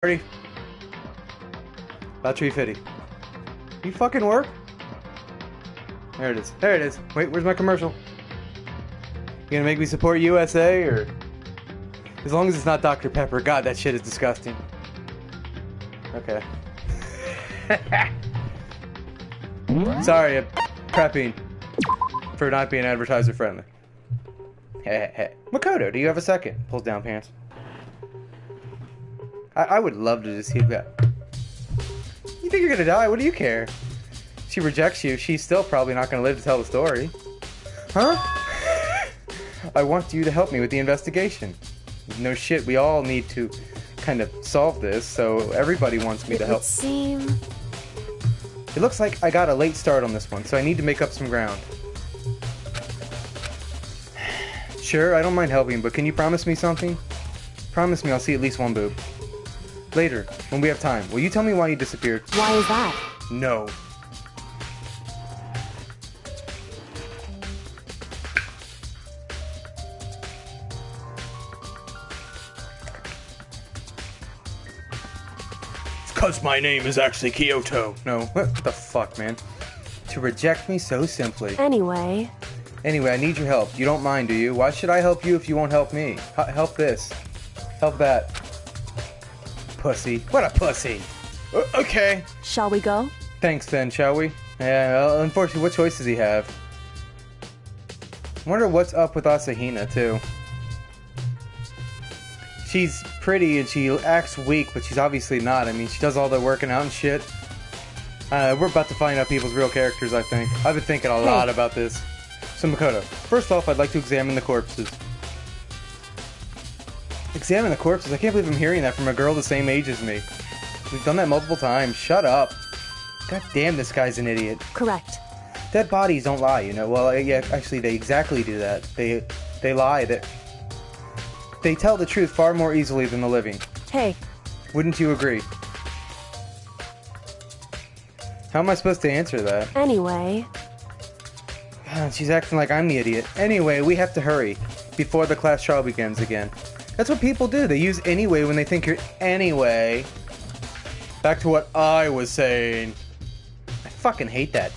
30. About 350. You fucking work? There it is. There it is. Wait, where's my commercial? You gonna make me support USA or? As long as it's not Dr. Pepper. God, that shit is disgusting. Okay. Sorry, I'm prepping for not being advertiser friendly. Hey. Makoto, do you have a second? Pulls down pants. I would love to just hear that. You think you're gonna die? What do you care? She rejects you. She's still probably not gonna live to tell the story. Huh? I want you to help me with the investigation. No shit, we all need to kind of solve this, so everybody wants me to help. It looks like I got a late start on this one, so I need to make up some ground. Sure, I don't mind helping, but can you promise me something? Promise me I'll see at least one boob. Later, when we have time, will you tell me why you disappeared? Why is that? No. It's 'cause my name is actually Kyoto. No, what the fuck, man? To reject me so simply. Anyway, I need your help. You don't mind, do you? Why should I help you if you won't help me? Help this. Help that. Pussy. What a pussy. Okay. Shall we go? Thanks then, shall we? Yeah, well, unfortunately, what choice does he have? I wonder what's up with Asahina, too. She's pretty and she acts weak, but she's obviously not. I mean, she does all the working out and shit. We're about to find out people's real characters, I think. I've been thinking a lot about this. So, Makoto, first off, I'd like to examine the corpses. Examine the corpses? I can't believe I'm hearing that from a girl the same age as me. We've done that multiple times. Shut up. God damn, this guy's an idiot. Correct. Dead bodies don't lie, you know. Well, yeah, actually, they exactly do that. They lie. They tell the truth far more easily than the living. Hey. Wouldn't you agree? How am I supposed to answer that? Anyway. God, she's acting like I'm the idiot. Anyway, we have to hurry before the class trial begins again. That's what people do. They use anyway when they think you're anyway. Back to what I was saying. I fucking hate that.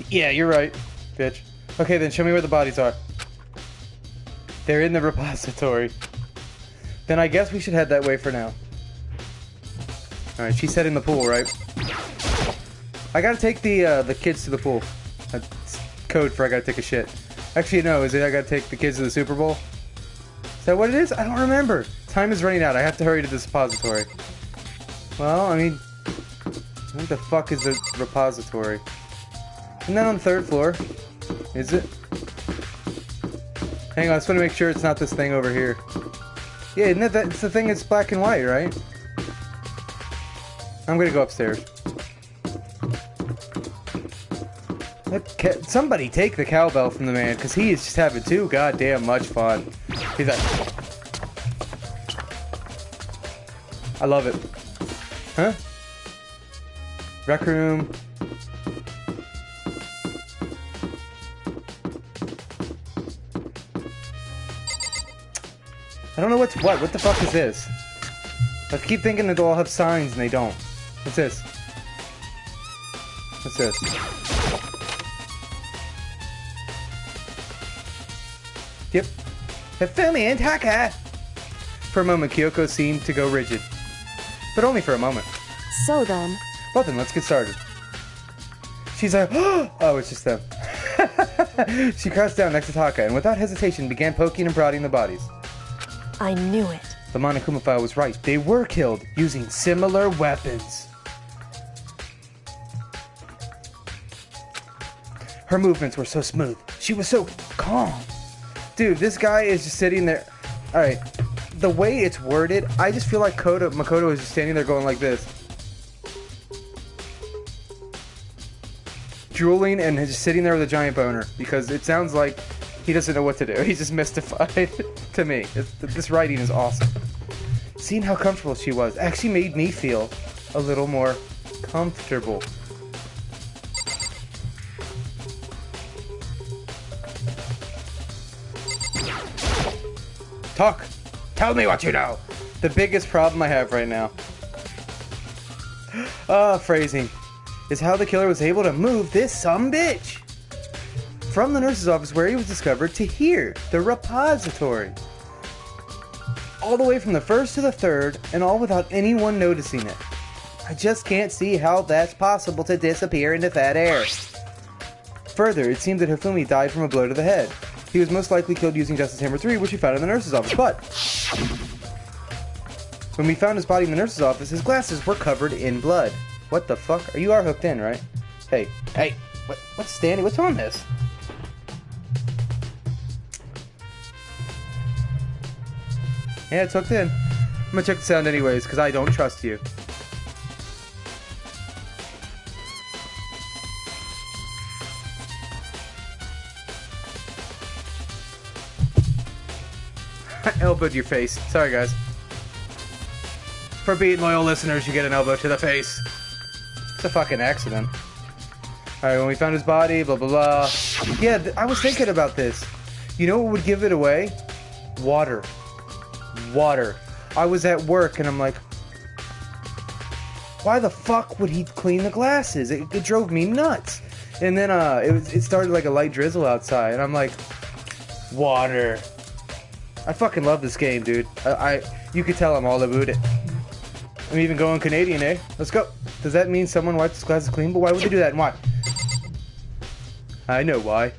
Yeah, you're right, bitch. Okay, then show me where the bodies are. They're in the repository. Then I guess we should head that way for now. Alright, she said in the pool, right? I gotta take the kids to the pool. That's code for I gotta take a shit. Actually, no, is it I gotta take the kids to the Super Bowl? Is that what it is? I don't remember. Time is running out. I have to hurry to the repository. Well, I mean, what the fuck is the repository? Isn't that on the 3rd floor? Is it? Hang on, I just want to make sure it's not this thing over here. Yeah, isn't that it's the thing that's black and white, right? I'm gonna go upstairs. Somebody take the cowbell from the man, because he is just having too goddamn much fun. He's like... I love it. Huh? Rec room. I don't know what's what. What the fuck is this? I keep thinking that they'll all have signs and they don't. What's this? What's this? Yep. Hifumi and Taka! For a moment, Kyoko seemed to go rigid. But only for a moment. So then... Well then, let's get started. She's like, oh, it's just them. She crouched down next to Taka and without hesitation began poking and prodding the bodies. I knew it. The Monokuma file was right. They were killed using similar weapons. Her movements were so smooth. She was so calm. Dude, this guy is just sitting there. Alright, the way it's worded, I just feel like Makoto is just standing there going like this. Drooling and just sitting there with a giant boner. Because it sounds like he doesn't know what to do. He's just mystified to me. This writing is awesome. Seeing how comfortable she was actually made me feel a little more comfortable. Talk! Tell me what you know! The biggest problem I have right now. Phrasing. Is how the killer was able to move this sumbitch. From the nurse's office where he was discovered to here, the repository. All the way from the first to the third, and all without anyone noticing it. I just can't see how that's possible to disappear into thin air. Further, it seems that Hifumi died from a blow to the head. He was most likely killed using Justice Hammer 3, which we found in the nurse's office, but when we found his body in the nurse's office, his glasses were covered in blood. What the fuck? You are hooked in, right? Hey, what's standing? What's on this? Yeah, it's hooked in. I'm gonna check the sound anyways, because I don't trust you. I elbowed your face. Sorry, guys. For being loyal listeners, you get an elbow to the face. It's a fucking accident. Alright, when we found his body, blah, blah, blah. Yeah, I was thinking about this. You know what would give it away? Water. Water. I was at work and I'm like, why the fuck would he clean the glasses? It drove me nuts. And then it started like a light drizzle outside and I'm like, water. I fucking love this game, dude. You could tell I'm all about it. I'm even going Canadian, eh? Let's go. Does that mean someone wiped his glasses clean? But why would they do that and why? I know why.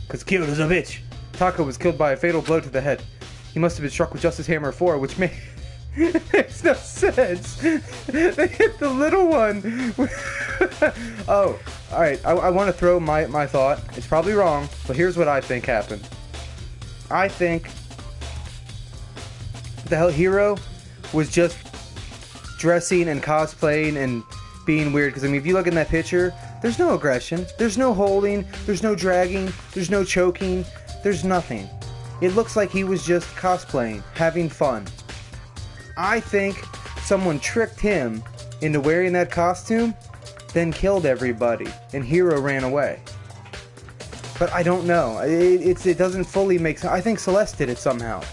Because killed is a bitch. Taka was killed by a fatal blow to the head. He must have been struck with Justice Hammer 4, which makes no sense. They hit the little one. Oh, alright. I want to throw my thought. It's probably wrong, but here's what I think happened. I think the hell Hero was just dressing and cosplaying and being weird. Because, I mean, if you look in that picture, there's no aggression. There's no holding. There's no dragging. There's no choking. There's nothing. It looks like he was just cosplaying, having fun. I think someone tricked him into wearing that costume, then killed everybody, and Hero ran away. But I don't know. It doesn't fully make sense. I think Celeste did it somehow.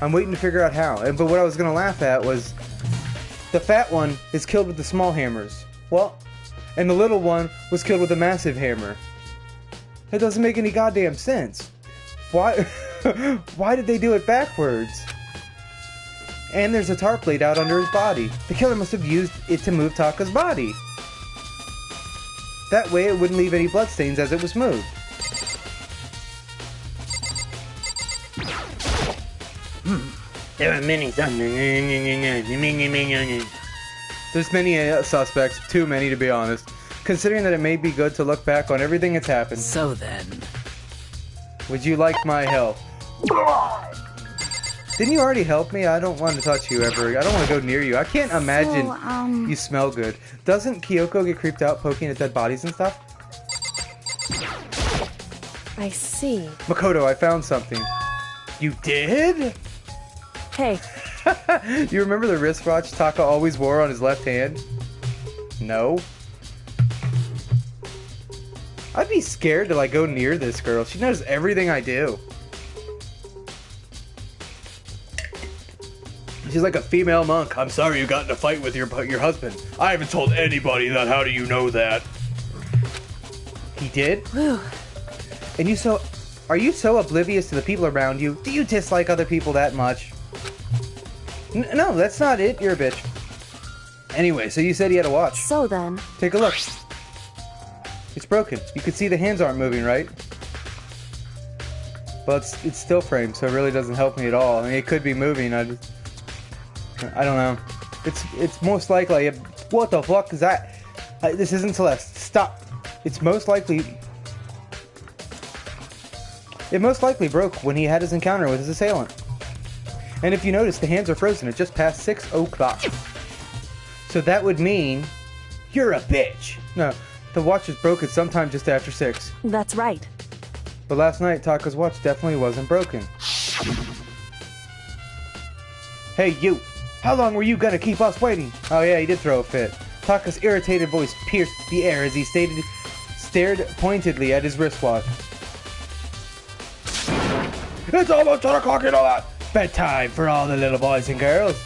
I'm waiting to figure out how. But what I was going to laugh at was the fat one is killed with the small hammers. Well, and the little one was killed with a massive hammer. That doesn't make any goddamn sense. Why? Why did they do it backwards? And there's a tarp laid out under his body. The killer must have used it to move Taka's body. That way it wouldn't leave any bloodstains as it was moved. There are many. There's many suspects, too many to be honest. Considering that it may be good to look back on everything that's happened. So then, would you like my help? Didn't you already help me? I don't want to touch you ever. I don't want to go near you. I can't imagine you smell good. Doesn't Kyoko get creeped out poking at dead bodies and stuff? I see. Makoto, I found something. You did? Hey. You remember the wristwatch Taka always wore on his left hand? No? I'd be scared to like go near this girl. She knows everything I do. She's like a female monk. I'm sorry you got in a fight with your husband. I haven't told anybody that. How do you know that? He did? Whew. And are you so oblivious to the people around you? Do you dislike other people that much? No, that's not it. You're a bitch. Anyway, so you said he had a watch. So then. Take a look. It's broken. You can see the hands aren't moving, right? But it's still framed, so it really doesn't help me at all. I mean, it could be moving. I don't know. It's most likely. What the fuck is that? This isn't Celeste. Stop. It most likely broke when he had his encounter with his assailant. And if you notice, the hands are frozen at just past 6 o'clock. So that would mean you're a bitch. No, the watch was broken sometime just after 6. That's right. But last night, Taka's watch definitely wasn't broken. Hey, you! How long were you gonna keep us waiting? Oh yeah, he did throw a fit. Taka's irritated voice pierced the air as he stared pointedly at his wristwatch. It's almost 10 o'clock and all that! Bedtime for all the little boys and girls.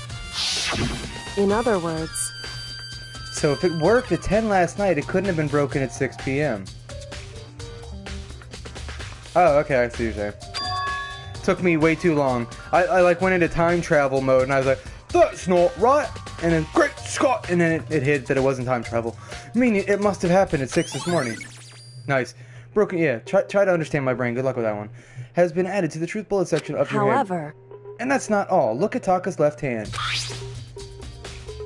In other words, So if it worked at 10 last night, it couldn't have been broken at 6 p.m. Oh, okay, I see what you're saying. Took me way too long. I like went into time travel mode and I was like, that's not right. And then, great Scott! And then it hit that it wasn't time travel. I mean, it must have happened at 6 this morning. Nice. Broken, yeah, try to understand my brain. Good luck with that one. Has been added to the truth bullet section of your hand. however, And that's not all. Look at Taka's left hand.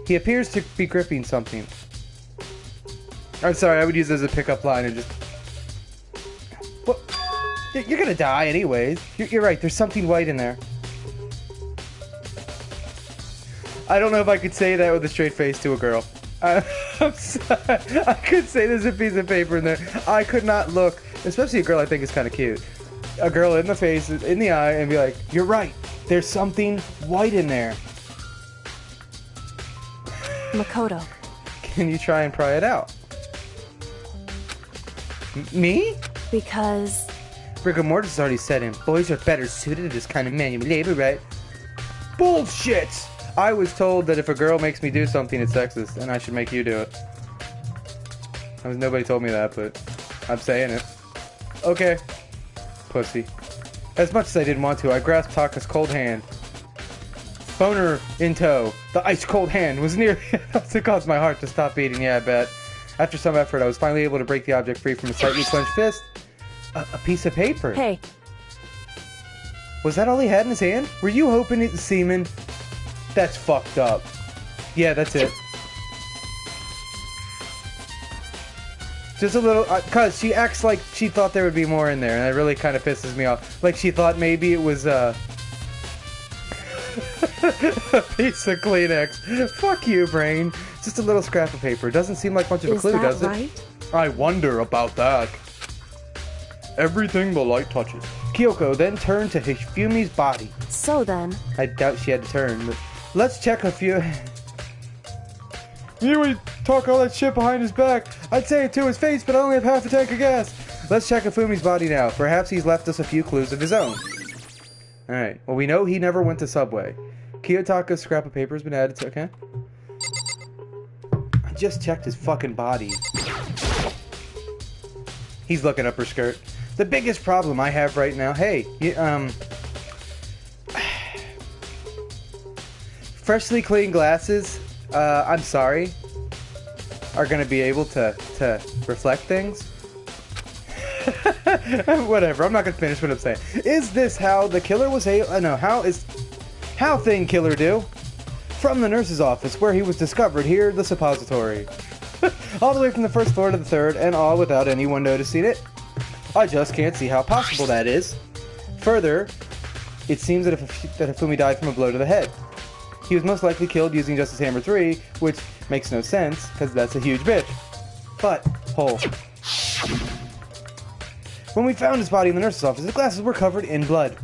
He appears to be gripping something. I'm sorry, I would use it as a pickup line and just... What? You're gonna die anyways. You're right, there's something white in there. I don't know if I could say that with a straight face to a girl. I'm sorry. I could say there's a piece of paper in there. I could not look, especially a girl I think is kind of cute. A girl in the face, in the eye, and be like, you're right, there's something white in there. Makoto. Can you try and pry it out? Me? Because Rigor mortis has already set in. Boys are better suited to this kind of manual labor, right? Bullshit! I was told that if a girl makes me do something, it's sexist, and I should make you do it. Nobody told me that, but I'm saying it. Okay. Pussy. As much as I didn't want to, I grasped Taka's cold hand. Boner in tow. The ice-cold hand was nearly enough to cause my heart to stop beating, yeah, I bet. After some effort, I was finally able to break the object free from a slightly clenched fist. A piece of paper. hey, Was that all he had in his hand? Were you hoping it was semen? That's fucked up. Yeah, that's it. Just a little, cause she acts like she thought there would be more in there, and that really kind of pisses me off. Like she thought maybe it was, a piece of Kleenex. Fuck you, brain. Just a little scrap of paper. Doesn't seem like much of a is clue, that does it? right? I wonder about that. Everything the light touches. Kyoko then turned to Hifumi's body. So then, I doubt she had to turn, but let's check a few. You would talk all that shit behind his back. I'd say it to his face, but I only have half a tank of gas. Let's check Hifumi's body now. Perhaps he's left us a few clues of his own. Alright, well we know he never went to Subway. Kiyotaka's scrap of paper has been added to, okay? I just checked his fucking body. He's looking up her skirt. The biggest problem I have right now, hey, freshly clean glasses, I'm sorry, are gonna be able to reflect things. Whatever, I'm not gonna finish what I'm saying. Is this how the killer was able, no, how thing killer do? From the nurse's office where he was discovered, here the suppository. All the way from the first floor to the third, and all without anyone noticing it. I just can't see how possible that is. Further, it seems that Hifumi died from a blow to the head. He was most likely killed using Justice Hammer 3, which makes no sense, because that's a huge bitch. But, hole. When we found his body in the nurse's office, his glasses were covered in blood.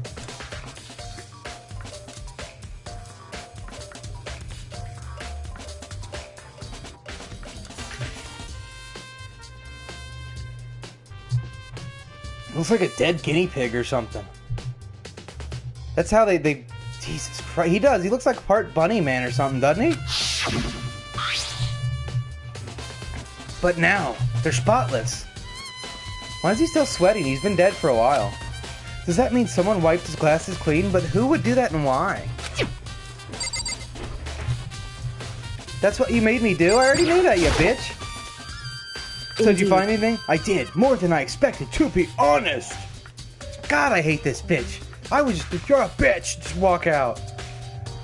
Looks like a dead guinea pig or something. That's how they Jesus Christ, he does. He looks like part bunny man or something, doesn't he? But now, they're spotless. Why is he still sweating? He's been dead for a while. Does that mean someone wiped his glasses clean? But who would do that and why? That's what you made me do? I already knew that, you bitch. So did you find anything? I did. More than I expected, to be honest. God, I hate this bitch. I would just, you're a bitch. Just walk out.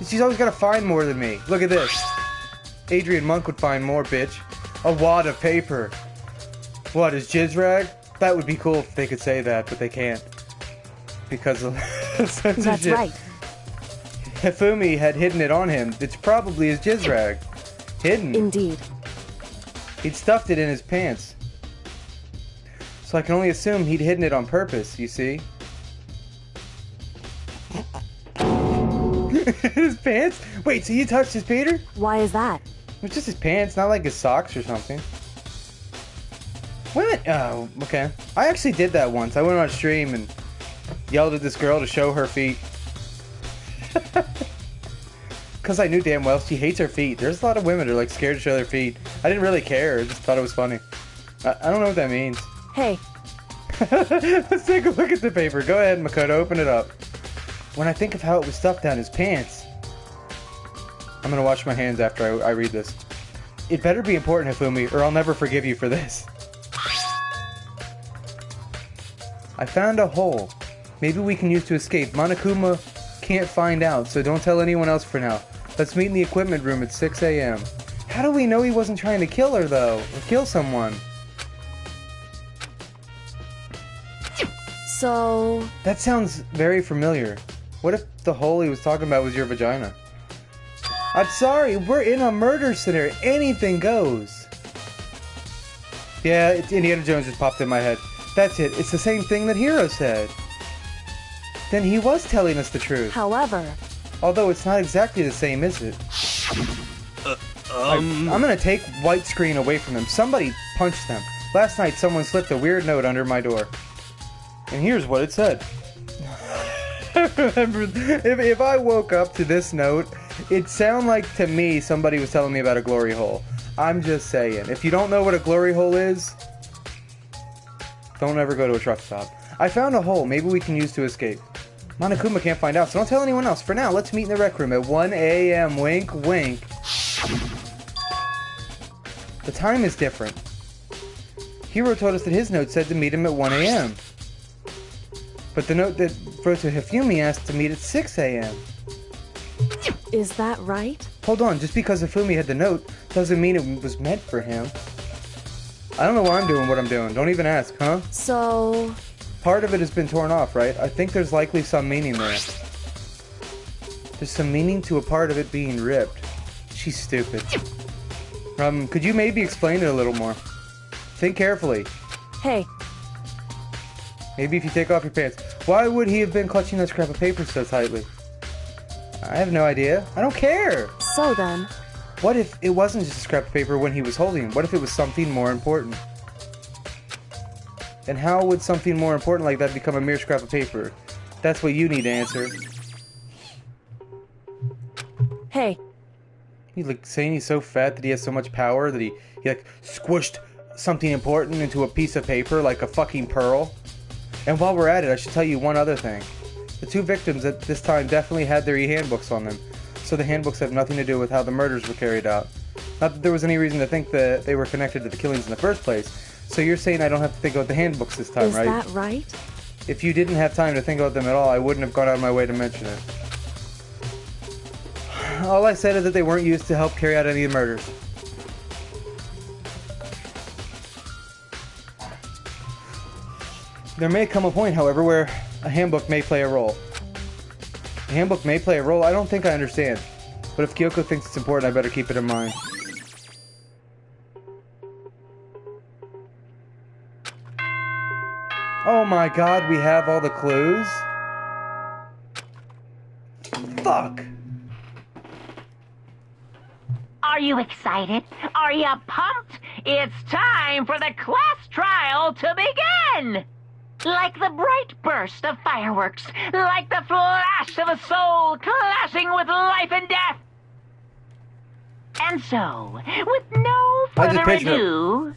She's always got to find more than me. Look at this. Adrian Monk would find more, bitch. A wad of paper. What, is jizz rag? That would be cool if they could say that, but they can't. Because of censorship. That's right. Hifumi had hidden it on him. It's probably his jizz rag. Hidden. Indeed. He'd stuffed it in his pants. So I can only assume he'd hidden it on purpose, you see? His pants? Wait, so you touched his Peter? Why is that? It was just his pants, not like his socks or something. What? Oh, okay. I actually did that once. I went on stream and yelled at this girl to show her feet. because I knew damn well she hates her feet. There's a lot of women that are like scared to show their feet. I didn't really care. I just thought it was funny. I don't know what that means. Hey, Let's take a look at the paper. Go ahead, Makoto. Open it up. When I think of how it was stuffed down his pants. I'm gonna wash my hands after I read this. It better be important, Hifumi, or I'll never forgive you for this. I found a hole. Maybe we can use to escape. Monokuma can't find out, so don't tell anyone else for now. Let's meet in the equipment room at 6 a.m. How do we know he wasn't trying to kill her, though? Or kill someone? so... That sounds very familiar. What if the hole he was talking about was your vagina? I'm sorry, we're in a murder scenario. Anything goes. Yeah, Indiana Jones just popped in my head. That's it. It's the same thing that Hiro said. Then he was telling us the truth. However... Although it's not exactly the same, is it? I'm gonna take white screen away from them. Somebody punched them. Last night someone slipped a weird note under my door. And here's what it said. Remember, if I woke up to this note, it'd sound like to me somebody was telling me about a glory hole. I'm just saying. If you don't know what a glory hole is, don't ever go to a truck stop. I found a hole. Maybe we can use to escape. Monokuma can't find out, so don't tell anyone else. For now, let's meet in the rec room at 1 a.m. Wink, wink. The time is different. Hiro told us that his note said to meet him at 1 a.m. But the note that wrote to Hifumi asked to meet at 6 a.m. Is that right? Hold on, just because Hifumi had the note doesn't mean it was meant for him. I don't know why I'm doing what I'm doing. Don't even ask, huh? So... Part of it has been torn off, right? I think there's likely some meaning there. There's some meaning to a part of it being ripped. She's stupid. Could you maybe explain it a little more? Think carefully. Hey, Maybe if you take off your pants. Why would he have been clutching that scrap of paper so tightly? I have no idea. I don't care. so then... What if it wasn't just a scrap of paper when he was holding it? What if it was something more important? And how would something more important like that become a mere scrap of paper? That's what you need to answer. Hey, He's like saying he's so fat that he has so much power that he like squished something important into a piece of paper like a fucking pearl. And while we're at it, I should tell you one other thing. The two victims at this time definitely had their e-handbooks on them, so the handbooks have nothing to do with how the murders were carried out. Not that there was any reason to think that they were connected to the killings in the first place. So you're saying I don't have to think about the handbooks this time, is right? that right? If you didn't have time to think about them at all, I wouldn't have gone out of my way to mention it. All I said is that they weren't used to help carry out any of the murders. There may come a point, however, where a handbook may play a role. A handbook may play a role? I don't think I understand. But if Kyoko thinks it's important, I better keep it in mind. Oh my god, we have all the clues? Fuck! Are you excited? Are you pumped? It's time for the class trial to begin! Like the bright burst of fireworks, like the flash of a soul clashing with life and death. And so, with no further ado,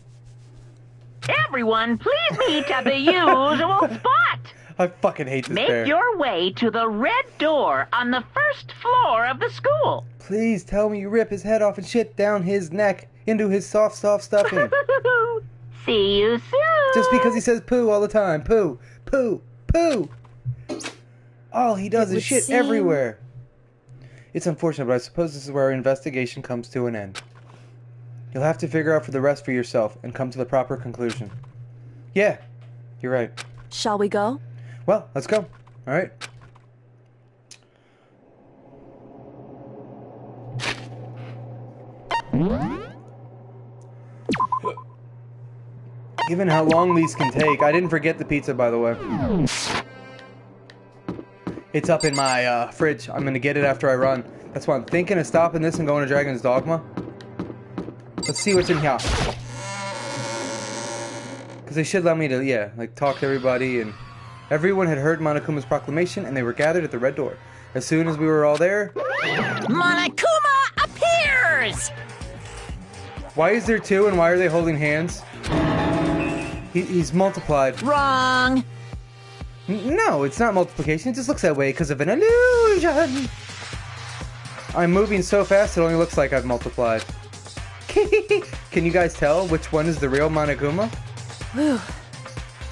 everyone please meet at the usual spot. I fucking hate this Make bear. your way to the red door on the first floor of the school. Please tell me you rip his head off and shit down his neck into his soft stuffing. See you soon. Just because he says poo all the time. Poo, poo, poo. All he does It is would shit seem- everywhere. It's unfortunate, but I suppose this is where our investigation comes to an end. You'll have to figure out for the rest for yourself and come to the proper conclusion. Yeah, you're right. Shall we go? Well, let's go. All right. Given how long these can take, I didn't forget the pizza, by the way. It's up in my fridge. I'm gonna get it after I run. That's why I'm thinking of stopping this and going to Dragon's Dogma. Let's see what's in here. Because they should let me to, yeah, like talk to everybody. And everyone had heard Monokuma's proclamation and they were gathered at the red door. As soon as we were all there, Monokuma appears! Why is there two and why are they holding hands? He's multiplied. Wrong. No, it's not multiplication. It just looks that way because of an illusion. I'm moving so fast it only looks like I've multiplied. Can you guys tell which one is the real Monokuma? Whew.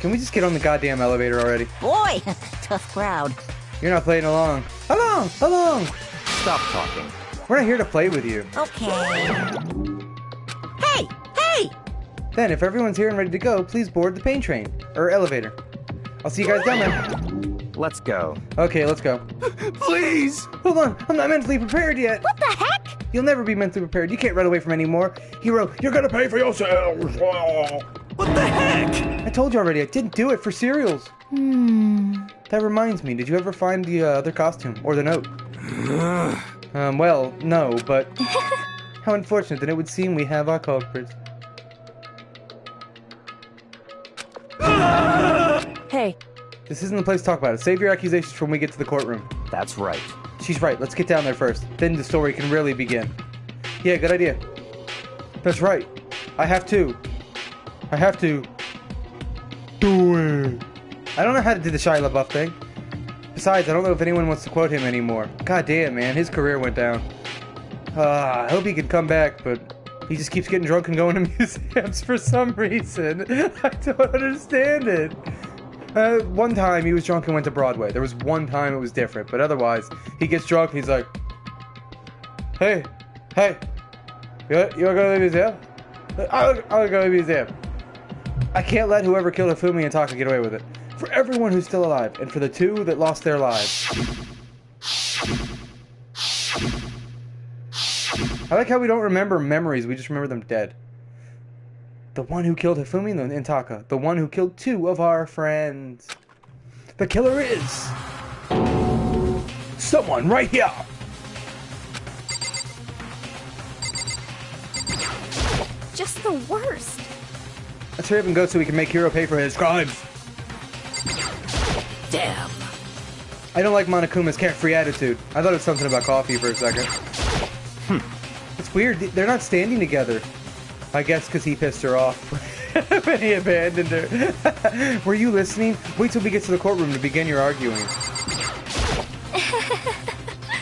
Can we just get on the goddamn elevator already? Boy, tough crowd. You're not playing along. Along! Stop talking. We're not here to play with you. Okay. Hey! Then, if everyone's here and ready to go, please board the pain train. Or elevator. I'll see you guys down there. Let's go. Okay, let's go. Please! Hold on, I'm not mentally prepared yet. What the heck? You'll never be mentally prepared. You can't run away from anymore. Hero, you're gonna pay for yourself. What the heck? I told you already, I didn't do it for cereals. That reminds me, did you ever find the other costume? Or the note? Well, no, but... how unfortunate that it would seem we have our culprits. Hey, This isn't the place to talk about it. Save your accusations for when we get to the courtroom. That's right. She's right, let's get down there first. Then the story can really begin. Yeah, good idea. That's right. I have to do it. I don't know how to do the Shia LaBeouf thing. Besides, I don't know if anyone wants to quote him anymore. God damn, man, his career went down. I hope he could come back, but he just keeps getting drunk and going to museums for some reason. I don't understand it. One time he was drunk and went to Broadway. There was one time it was different, but otherwise, he gets drunk and he's like, Hey, you wanna go to the museum? I'll go to the museum. I can't let whoever killed Hifumi and Taka get away with it. For everyone who's still alive, and for the two that lost their lives. I like how we don't remember memories, we just remember them dead. The one who killed Hifumi and Taka. The one who killed two of our friends. The killer is... someone right here! just the worst. Let's hurry up and go so we can make Hiro pay for his crimes. Damn. I don't like Monokuma's carefree attitude. I thought it was something about coffee for a second. It's weird. They're not standing together. I guess because he pissed her off when he abandoned her. Were you listening? Wait till we get to the courtroom to begin your arguing.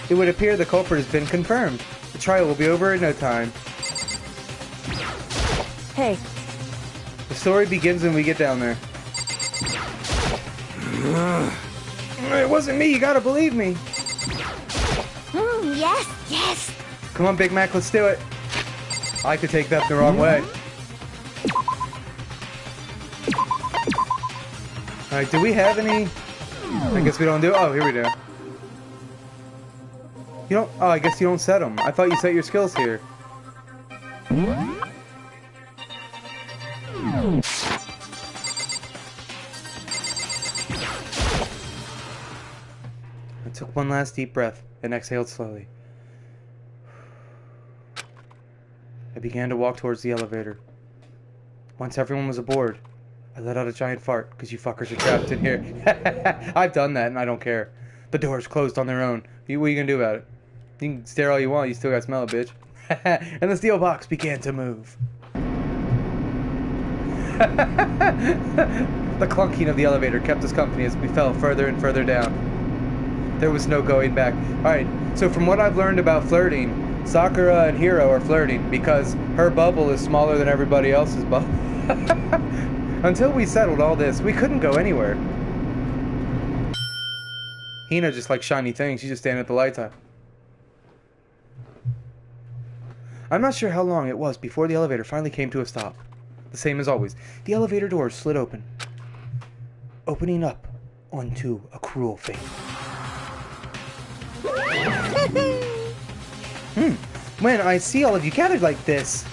It would appear the culprit has been confirmed. The trial will be over in no time. Hey, The story begins when we get down there. It wasn't me, you gotta believe me. Yes. Come on, Big Mac, let's do it. I could take that the wrong way. Alright, do we have any... I guess we don't do... Oh, here we do. You don't... Oh, I guess you don't set them. I thought you set your skills here. I took one last deep breath and exhaled slowly. I began to walk towards the elevator. Once everyone was aboard, I let out a giant fart because you fuckers are trapped in here. I've done that and I don't care. The doors closed on their own. What are you gonna do about it? You can stare all you want, you still gotta smell it, bitch. And the steel box began to move. The clunking of the elevator kept us company as we fell further and further down. There was no going back. Alright, so from what I've learned about flirting, Sakura and Hiro are flirting because her bubble is smaller than everybody else's bubble. Until we settled all this, we couldn't go anywhere. Hina just likes shiny things. She's just standing at the lights on. I'm not sure how long it was before the elevator finally came to a stop. The same as always. The elevator doors slid open, opening up onto a cruel fate. When I see all of you gathered like this,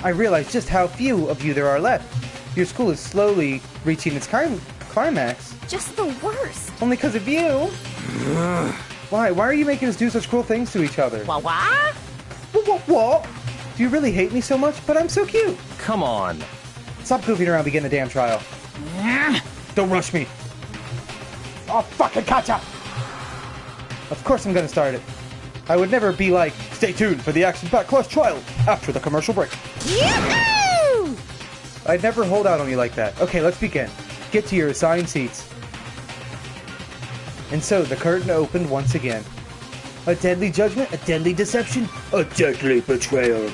I realize just how few of you there are left. Your school is slowly reaching its climax. just the worst. Only because of you. Why? Why are you making us do such cruel things to each other? What? What? Do you really hate me so much? But I'm so cute. Come on. Stop goofing around, begin the damn trial. Don't rush me. I'll fucking catch ya! Of course I'm gonna start it. I would never be like, stay tuned for the action-packed class trial after the commercial break. Yoo-hoo! I'd never hold out on you like that. Okay, let's begin. Get to your assigned seats. And so the curtain opened once again. A deadly judgment, a deadly deception, A deadly betrayal.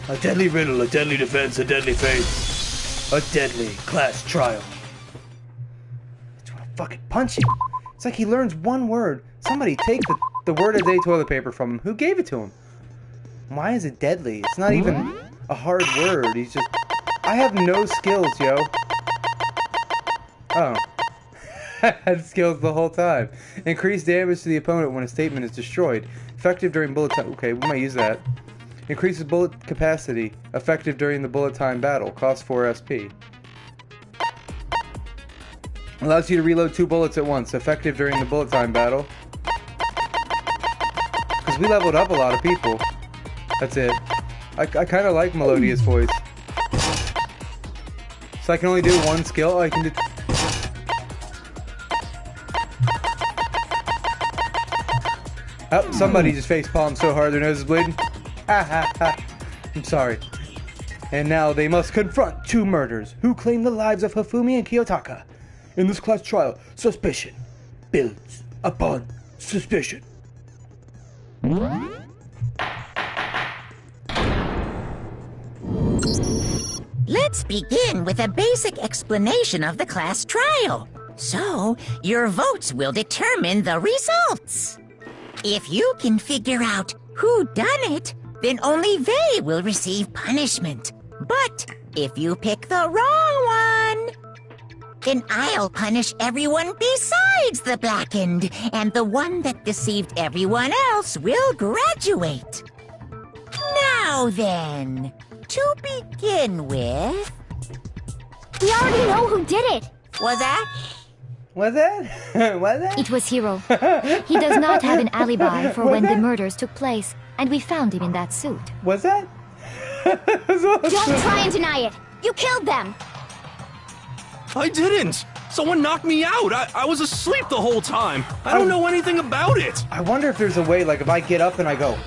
A deadly riddle, a deadly defense, a deadly fate. a deadly class trial. I just want to fucking punch him. It's like he learns one word. Somebody take the word of the day toilet paper from him. Who gave it to him? Why is it deadly? It's not even a hard word. He's just... I have no skills, yo. Oh. I had skills the whole time. Increase damage to the opponent when a statement is destroyed. Effective during bullet time... Okay, we might use that. Increases bullet capacity. Effective during the bullet time battle. Costs 4 SP. Allows you to reload 2 bullets at once. Effective during the bullet time battle. Because we leveled up a lot of people. That's it. I kind of like Melodia's voice. So I can only do one skill? Oh, I can do... Oh, somebody just facepalmed so hard their nose is bleeding. Ha ha ha. I'm sorry. And now they must confront 2 murders who claim the lives of Hifumi and Kiyotaka. In this class trial, suspicion builds upon suspicion. Let's begin with a basic explanation of the class trial. So, your votes will determine the results. If you can figure out who done it, then only they will receive punishment. But if you pick the wrong one, then I'll punish everyone besides the blackened, and the one that deceived everyone else will graduate. Now then, to begin with... We already know who did it. Was that? Was that? Was that? It was Hiro. He does not have an alibi for when the murders took place, and we found him in that suit. Was that? That's awesome. Don't try and deny it. You killed them. I didn't! Someone knocked me out! I was asleep the whole time! I don't know anything about it! I wonder if there's a way, like, if I get up and I go,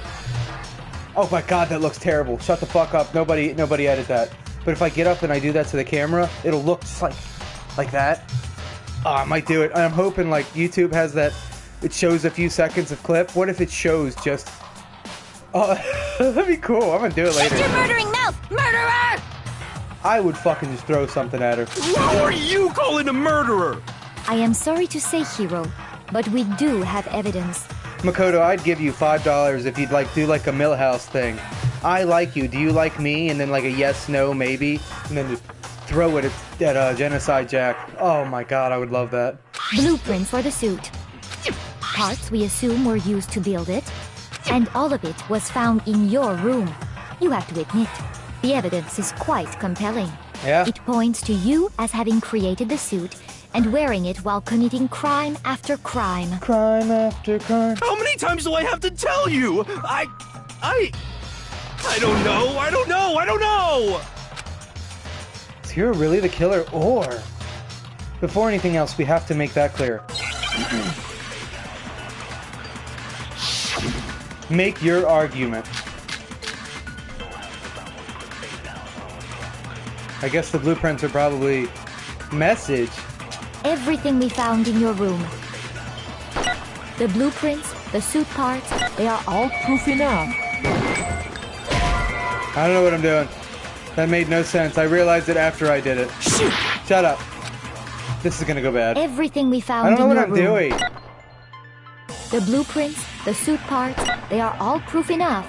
oh my god, that looks terrible. Shut the fuck up. Nobody edit that. But if I get up and I do that to the camera, it'll look just like that. Oh, I might do it. I'm hoping, like, YouTube has that, it shows a few seconds of clip. What if it shows just... Oh, that'd be cool. I'm gonna do it later. Shut your murdering mouth, murderer! I would fucking just throw something at her. Who are you calling a murderer? I am sorry to say, Hiro, but we do have evidence. Makoto, I'd give you $5 if you'd like do like a Millhouse thing. I like you. Do you like me? And then like a yes, no, maybe, and then just throw it at Genocide Jack. Oh my god, I would love that. Blueprint for the suit. Parts we assume were used to build it, and all of it was found in your room. You have to admit, the evidence is quite compelling. Yeah. It points to you as having created the suit and wearing it while committing crime after crime. Crime after crime. How many times do I have to tell you? I don't know, I don't know! Is Hiro really the killer, or... Before anything else, we have to make that clear. Make your argument. I guess the blueprints are probably... Message. Everything we found in your room. The blueprints, the suit parts, they are all proof enough. I don't know what I'm doing. That made no sense. I realized it after I did it. Shoot! Shut up. This is gonna go bad. Everything we found I don't know in what your I'm room. doing. The blueprints, the suit parts, they are all proof enough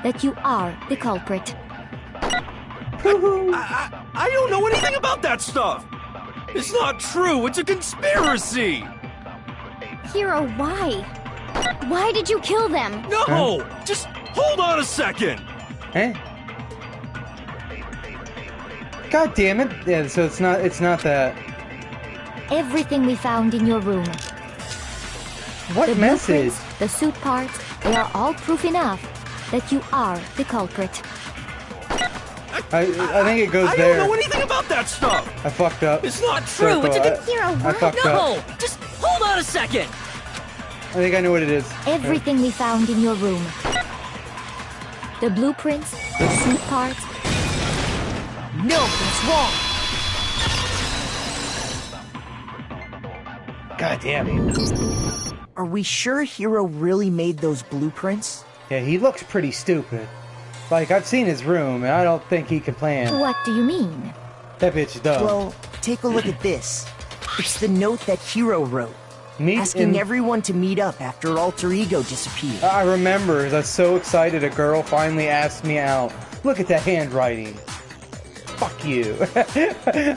that you are the culprit. I don't know anything about that stuff! It's not true, it's a conspiracy! Hiro, why? Why did you kill them? No! Just hold on a second! Eh? God damn it. Yeah, so it's not that. Everything we found in your room. What The message? blueprints, the suit parts, they are all proof enough that you are the culprit. I think it goes I there. don't know anything about that stuff! I fucked up. It's not true, Circle. it's a I Hiro, what? fucked up. No! Just hold on a second! I think I know what it is. Everything we found in your room. The blueprints, the suit parts. No, that's wrong. God damn it. Are we sure Hiro really made those blueprints? Yeah, he looks pretty stupid. Like, I've seen his room, and I don't think he can plan. What do you mean? That bitch dumb. Well, take a look at this. It's the note that Hiro wrote, Meet asking in- everyone to meet up after Alter Ego disappeared. I remember, I was so excited a girl finally asked me out. Look at that handwriting. Fuck you.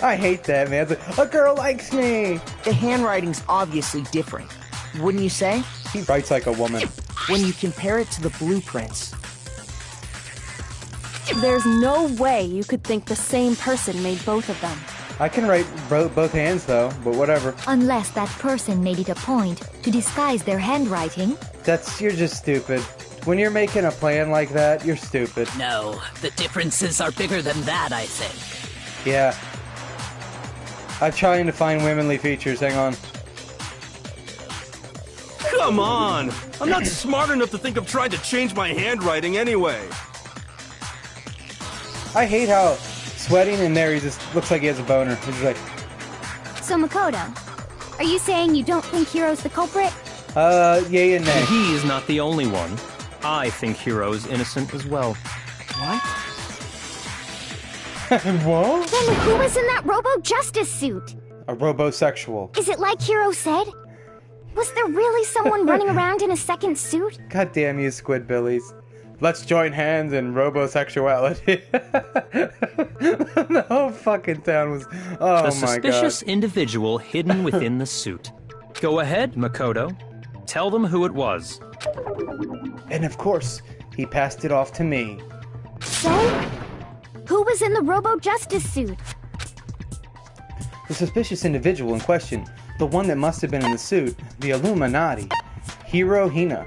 I hate that, man. It's like, a girl likes me. The handwriting's obviously different, wouldn't you say? He writes like a woman. When you compare it to the blueprints. There's no way you could think the same person made both of them. I can write both hands, though, but whatever. Unless that person made it a point to disguise their handwriting. You're just stupid. When you're making a plan like that, you're stupid. No, the differences are bigger than that, I think. Yeah. I'm trying to find womanly features, hang on. Come on! I'm not smart enough to think of trying to change my handwriting anyway. I hate how sweating in there, he just looks like he has a boner. He's just like, So Makoto, are you saying you don't think Hiro's the culprit? yay and nay. He is not the only one. I think Hiro is innocent as well. What? What? Then who was in that robo-justice suit? A robosexual. Is it like Hiro said? Was there really someone running around in a second suit? God damn you, Squidbillies. Let's join hands in robosexuality. The whole fucking town was... Oh A my god. suspicious individual hidden within the suit. Go ahead, Makoto. Tell them who it was. And of course, he passed it off to me. So? Who was in the robo-justice suit? The suspicious individual in question, the one that must have been in the suit, the Illuminati, Hiro Hina.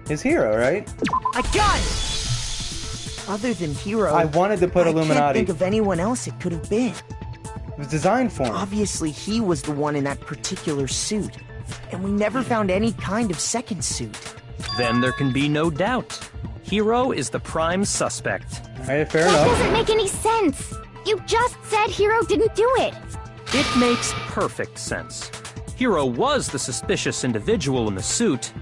His hero, right? I got it! Other than Hiro, I wanted to put I Illuminati. can't think of anyone else it could have been. It was designed for him. Obviously, he was the one in that particular suit. And we never found any kind of second suit. Then there can be no doubt. Hiro is the prime suspect. Alright, fair That enough. doesn't make any sense. You just said Hiro didn't do it. It makes perfect sense. Hiro was the suspicious individual in the suit,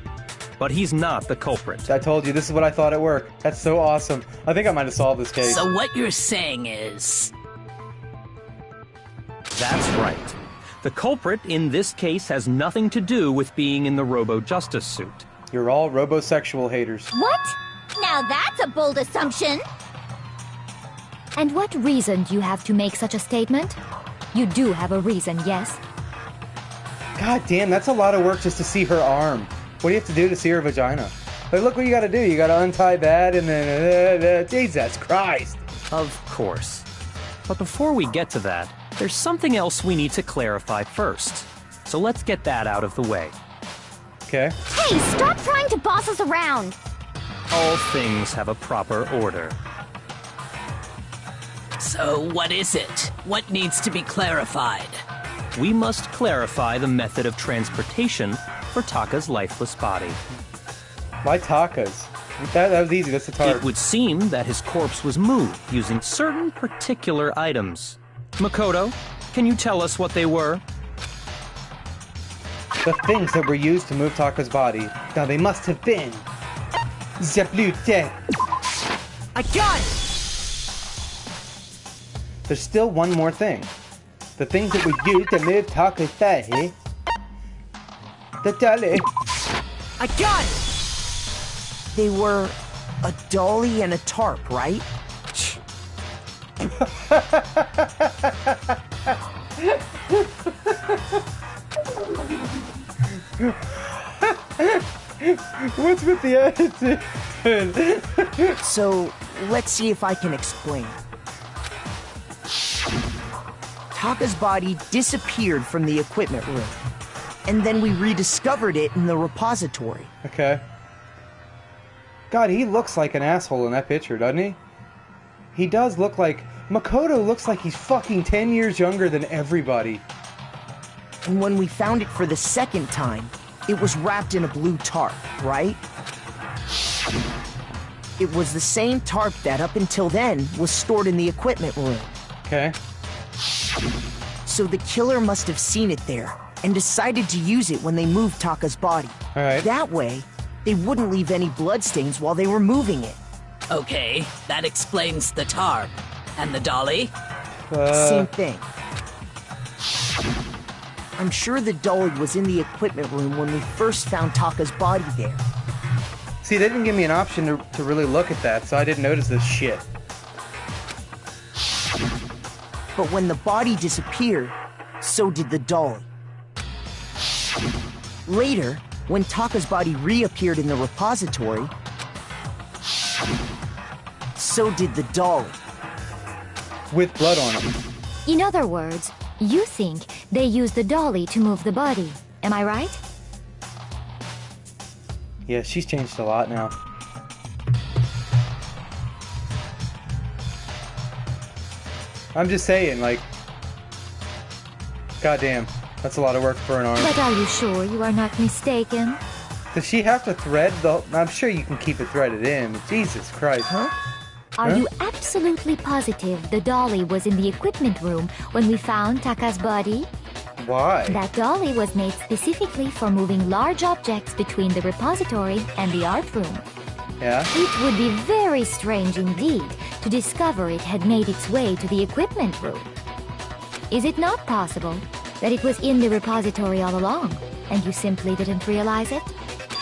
but he's not the culprit. I told you, this is what I thought at work. That's so awesome. I think I might have solved this case. So what you're saying is... That's right. The culprit in this case has nothing to do with being in the robo-justice suit. You're all robosexual haters. What? Now that's a bold assumption. And what reason do you have to make such a statement? You do have a reason, yes? God damn, that's a lot of work just to see her arm. What do you have to do to see her vagina? Like, look what you gotta do. You gotta untie that and then... Jesus Christ. Of course. But before we get to that, there's something else we need to clarify first. So let's get that out of the way. Okay. Hey, stop trying to boss us around. All things have a proper order. So what is it? What needs to be clarified? We must clarify the method of transportation for Taka's lifeless body. Why Takas? That was easy, that's the target. It would seem that his corpse was moved using certain particular items. Makoto, can you tell us what they were? The things that were used to move Taka's body. Now they must have been... The blue tech. I got it! There's still one more thing. The things that were used to move Taka's body. The dolly. I got it! They were a dolly and a tarp, right? What's with the attitude? So, let's see if I can explain. Taka's body disappeared from the equipment room, and then we rediscovered it in the repository. Okay. God, he looks like an asshole in that picture, doesn't he? He does look like... Makoto looks like he's fucking 10 years younger than everybody. And when we found it for the second time, it was wrapped in a blue tarp, right? It was the same tarp that up until then was stored in the equipment room. Okay. So the killer must have seen it there and decided to use it when they moved Taka's body. All right. That way, they wouldn't leave any bloodstains while they were moving it. Okay, that explains the tarp. And the dolly? Same thing. I'm sure the dolly was in the equipment room when we first found Taka's body there. See, they didn't give me an option to really look at that, so I didn't notice this shit. But when the body disappeared, so did the dolly. Later, when Taka's body reappeared in the repository, so did the dolly. With blood on it. In other words, you think they used the dolly to move the body. Am I right? Yeah, she's changed a lot now. I'm just saying, like... Goddamn, that's a lot of work for an arm. But are you sure you are not mistaken? Does she have to thread the... I'm sure you can keep it threaded in. Jesus Christ. Huh? Are you absolutely positive the dolly was in the equipment room when we found Taka's body? Why? That dolly was made specifically for moving large objects between the repository and the art room. Yeah? It would be very strange indeed to discover it had made its way to the equipment room. Is it not possible that it was in the repository all along, and you simply didn't realize it?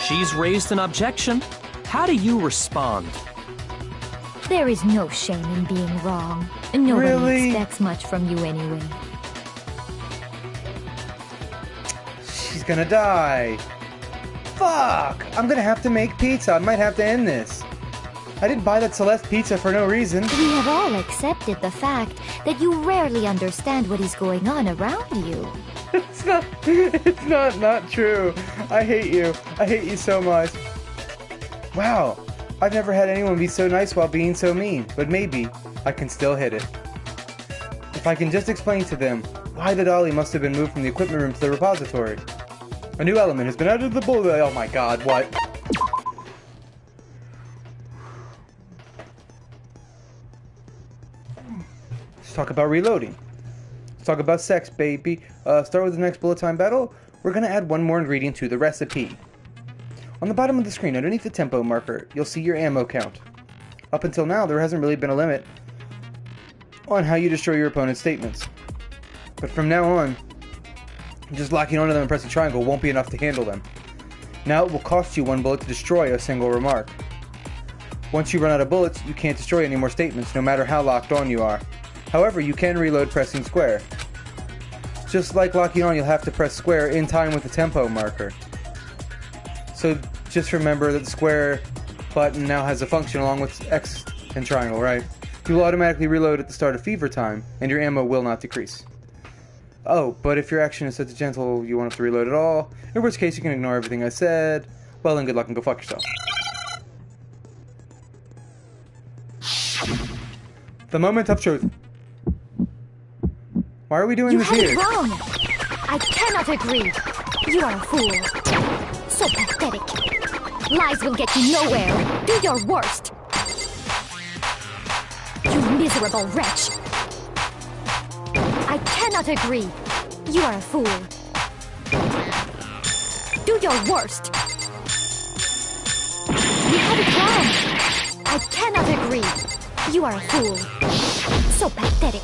She's raised an objection. How do you respond? There is no shame in being wrong. Nobody Really? expects much from you anyway. She's gonna die. Fuck! I'm gonna have to make pizza. I might have to end this. I didn't buy that Celeste pizza for no reason. We have all accepted the fact that you rarely understand what is going on around you. It's not true. I hate you. I hate you so much. Wow. I've never had anyone be so nice while being so mean, but maybe I can still hit it. If I can just explain to them why the dolly must have been moved from the equipment room to the repository. A new element has been added to the bullet. Oh my god, what? Let's talk about reloading. Let's talk about sex, baby. Start with the next bullet time battle. We're gonna add one more ingredient to the recipe. On the bottom of the screen, underneath the tempo marker, you'll see your ammo count. Up until now, there hasn't really been a limit on how you destroy your opponent's statements. But from now on, just locking onto them and pressing triangle won't be enough to handle them. Now it will cost you one bullet to destroy a single remark. Once you run out of bullets, you can't destroy any more statements, no matter how locked on you are. However, you can reload pressing square. Just like locking on, you'll have to press square in time with the tempo marker. So just remember that the square button now has a function along with X and triangle, right? You will automatically reload at the start of fever time, and your ammo will not decrease. Oh, but if your action is set to gentle, you won't have to reload at all. In which case, you can ignore everything I said. Well, then good luck and go fuck yourself. The moment of truth. Why are we doing this You here? had it wrong. I cannot agree. You are a fool. So pathetic. Lies will get you nowhere. Do your worst. You miserable wretch. I cannot agree. You are a fool. Do your worst. You have it wrong. I cannot agree. You are a fool. So pathetic.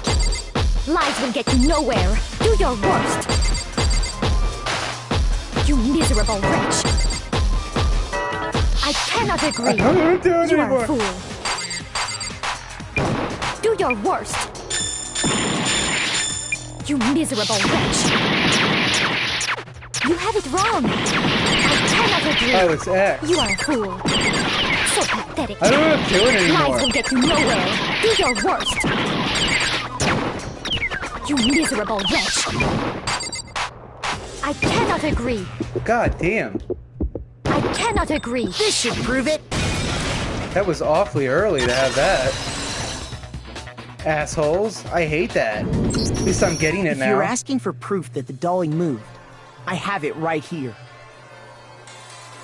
Lies will get you nowhere. Do your worst. You miserable wretch. I cannot agree. I don't do it You anymore. are a fool. Do your worst. You miserable wretch. You have it wrong. I cannot agree. Oh, it's X. You are a fool. So pathetic. I don't know how to do it anymore. Lies will get you nowhere. Do your worst. You miserable wretch. I cannot agree. God damn. I cannot agree. This should prove it. That was awfully early to have that. Assholes. I hate that. At least I'm getting it If now. you're asking for proof that the dolly moved, I have it right here.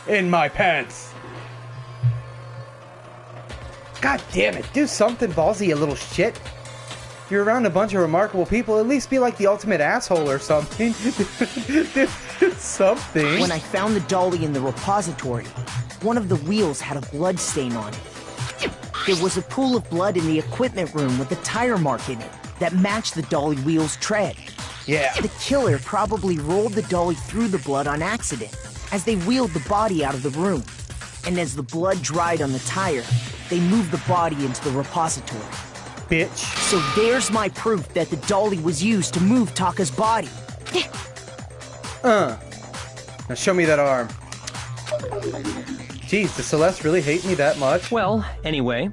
In my pants. God damn it. Do something ballsy, you little shit. If you're around a bunch of remarkable people, at least be like the ultimate asshole or something. Do something. When I found the dolly in the repository, one of the wheels had a blood stain on it. There was a pool of blood in the equipment room with a tire mark in it that matched the dolly wheel's tread. Yeah. The killer probably rolled the dolly through the blood on accident as they wheeled the body out of the room. And as the blood dried on the tire, they moved the body into the repository. Bitch. So there's my proof that the dolly was used to move Taka's body. Now show me that arm. Jeez, does Celeste really hate me that much? Well, anyway,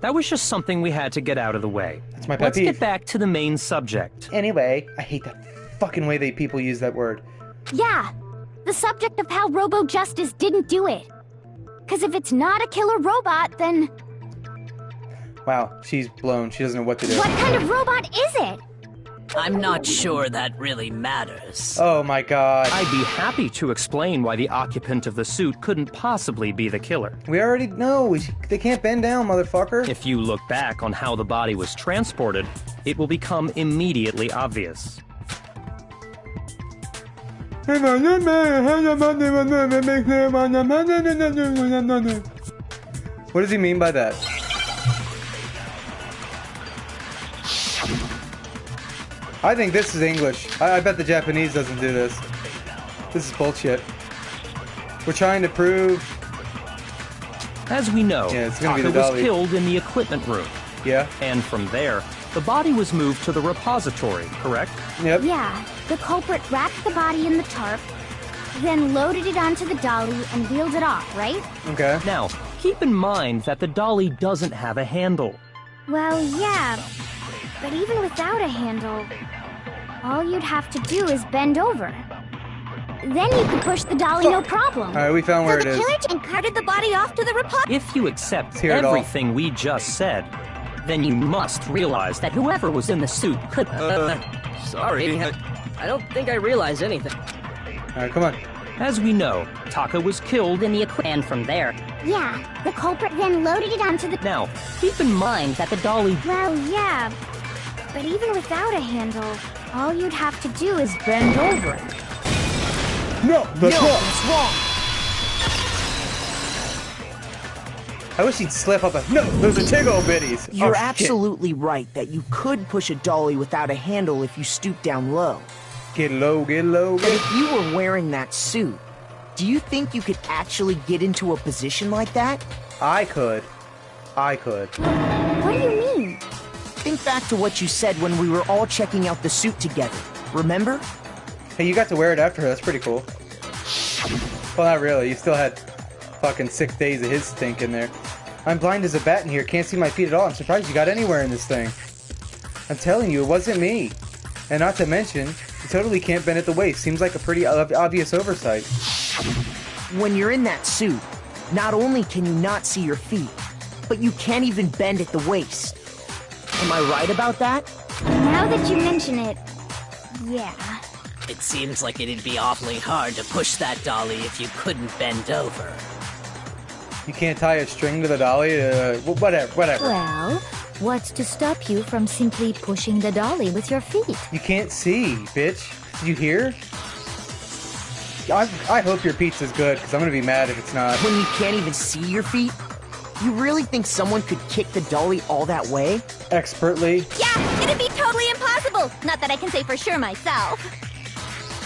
that was just something we had to get out of the way. That's my pet Let's peeve. get back to the main subject. Anyway, I hate that fucking way that people use that word. Yeah, the subject of how Robo Justice didn't do it. Because if it's not a killer robot, then Wow, she's blown. She doesn't know what to do. what kind of robot is it? I'm not sure that really matters. Oh my god. I'd be happy to explain why the occupant of the suit couldn't possibly be the killer. We already know. They can't bend down, motherfucker. If you look back on how the body was transported, it will become immediately obvious. What does he mean by that? I think this is English. I bet the Japanese doesn't do this. This is bullshit. We're trying to prove... As we know, Yeah, it's gonna be Taka the was dolly. killed in the equipment room. Yeah? And from there, the body was moved to the repository, correct? Yep. Yeah, the culprit wrapped the body in the tarp, then loaded it onto the dolly and wheeled it off, right? Okay. Now, keep in mind that the dolly doesn't have a handle. Well, yeah, but even without a handle, all you'd have to do is bend over. Then you could push the dolly no problem. Alright, we found where it is. and carted the body off to the repository. If you accept hear it all. everything we just said, then you must realize that whoever was in the suit could... Sorry, I don't think I realize anything. Alright, come on. As we know, Taka was killed in the equipment, and from there... Yeah, the culprit then loaded it onto the... Now, keep in mind that the dolly... Well, yeah, but even without a handle, all you'd have to do is bend over it. No, that's wrong. That's wrong. I wish he'd slip up a... No, those are tickle bitties. You're Oh, shit. absolutely right that you could push a dolly without a handle if you stoop down low. Get low, get low, But get... if you were wearing that suit, do you think you could actually get into a position like that? I could. What do you mean? Think back to what you said when we were all checking out the suit together. Remember? Hey, you got to wear it after her. That's pretty cool. Well, not really. You still had fucking 6 days of his stink in there. I'm blind as a bat in here. Can't see my feet at all. I'm surprised you got anywhere in this thing. I'm telling you, it wasn't me. And not to mention, you totally can't bend at the waist. Seems like a pretty obvious oversight. When you're in that suit, not only can you not see your feet, but you can't even bend at the waist. Am I right about that? Now that you mention it, yeah. It seems like it'd be awfully hard to push that dolly if you couldn't bend over. You can't tie a string to the dolly? Whatever. Well, what's to stop you from simply pushing the dolly with your feet? You can't see, bitch. Did you hear? I hope your pizza's good, because I'm going to be mad if it's not. When you can't even see your feet? You really think someone could kick the dolly all that way? Expertly. Yeah, it'd be totally impossible. Not that I can say for sure myself.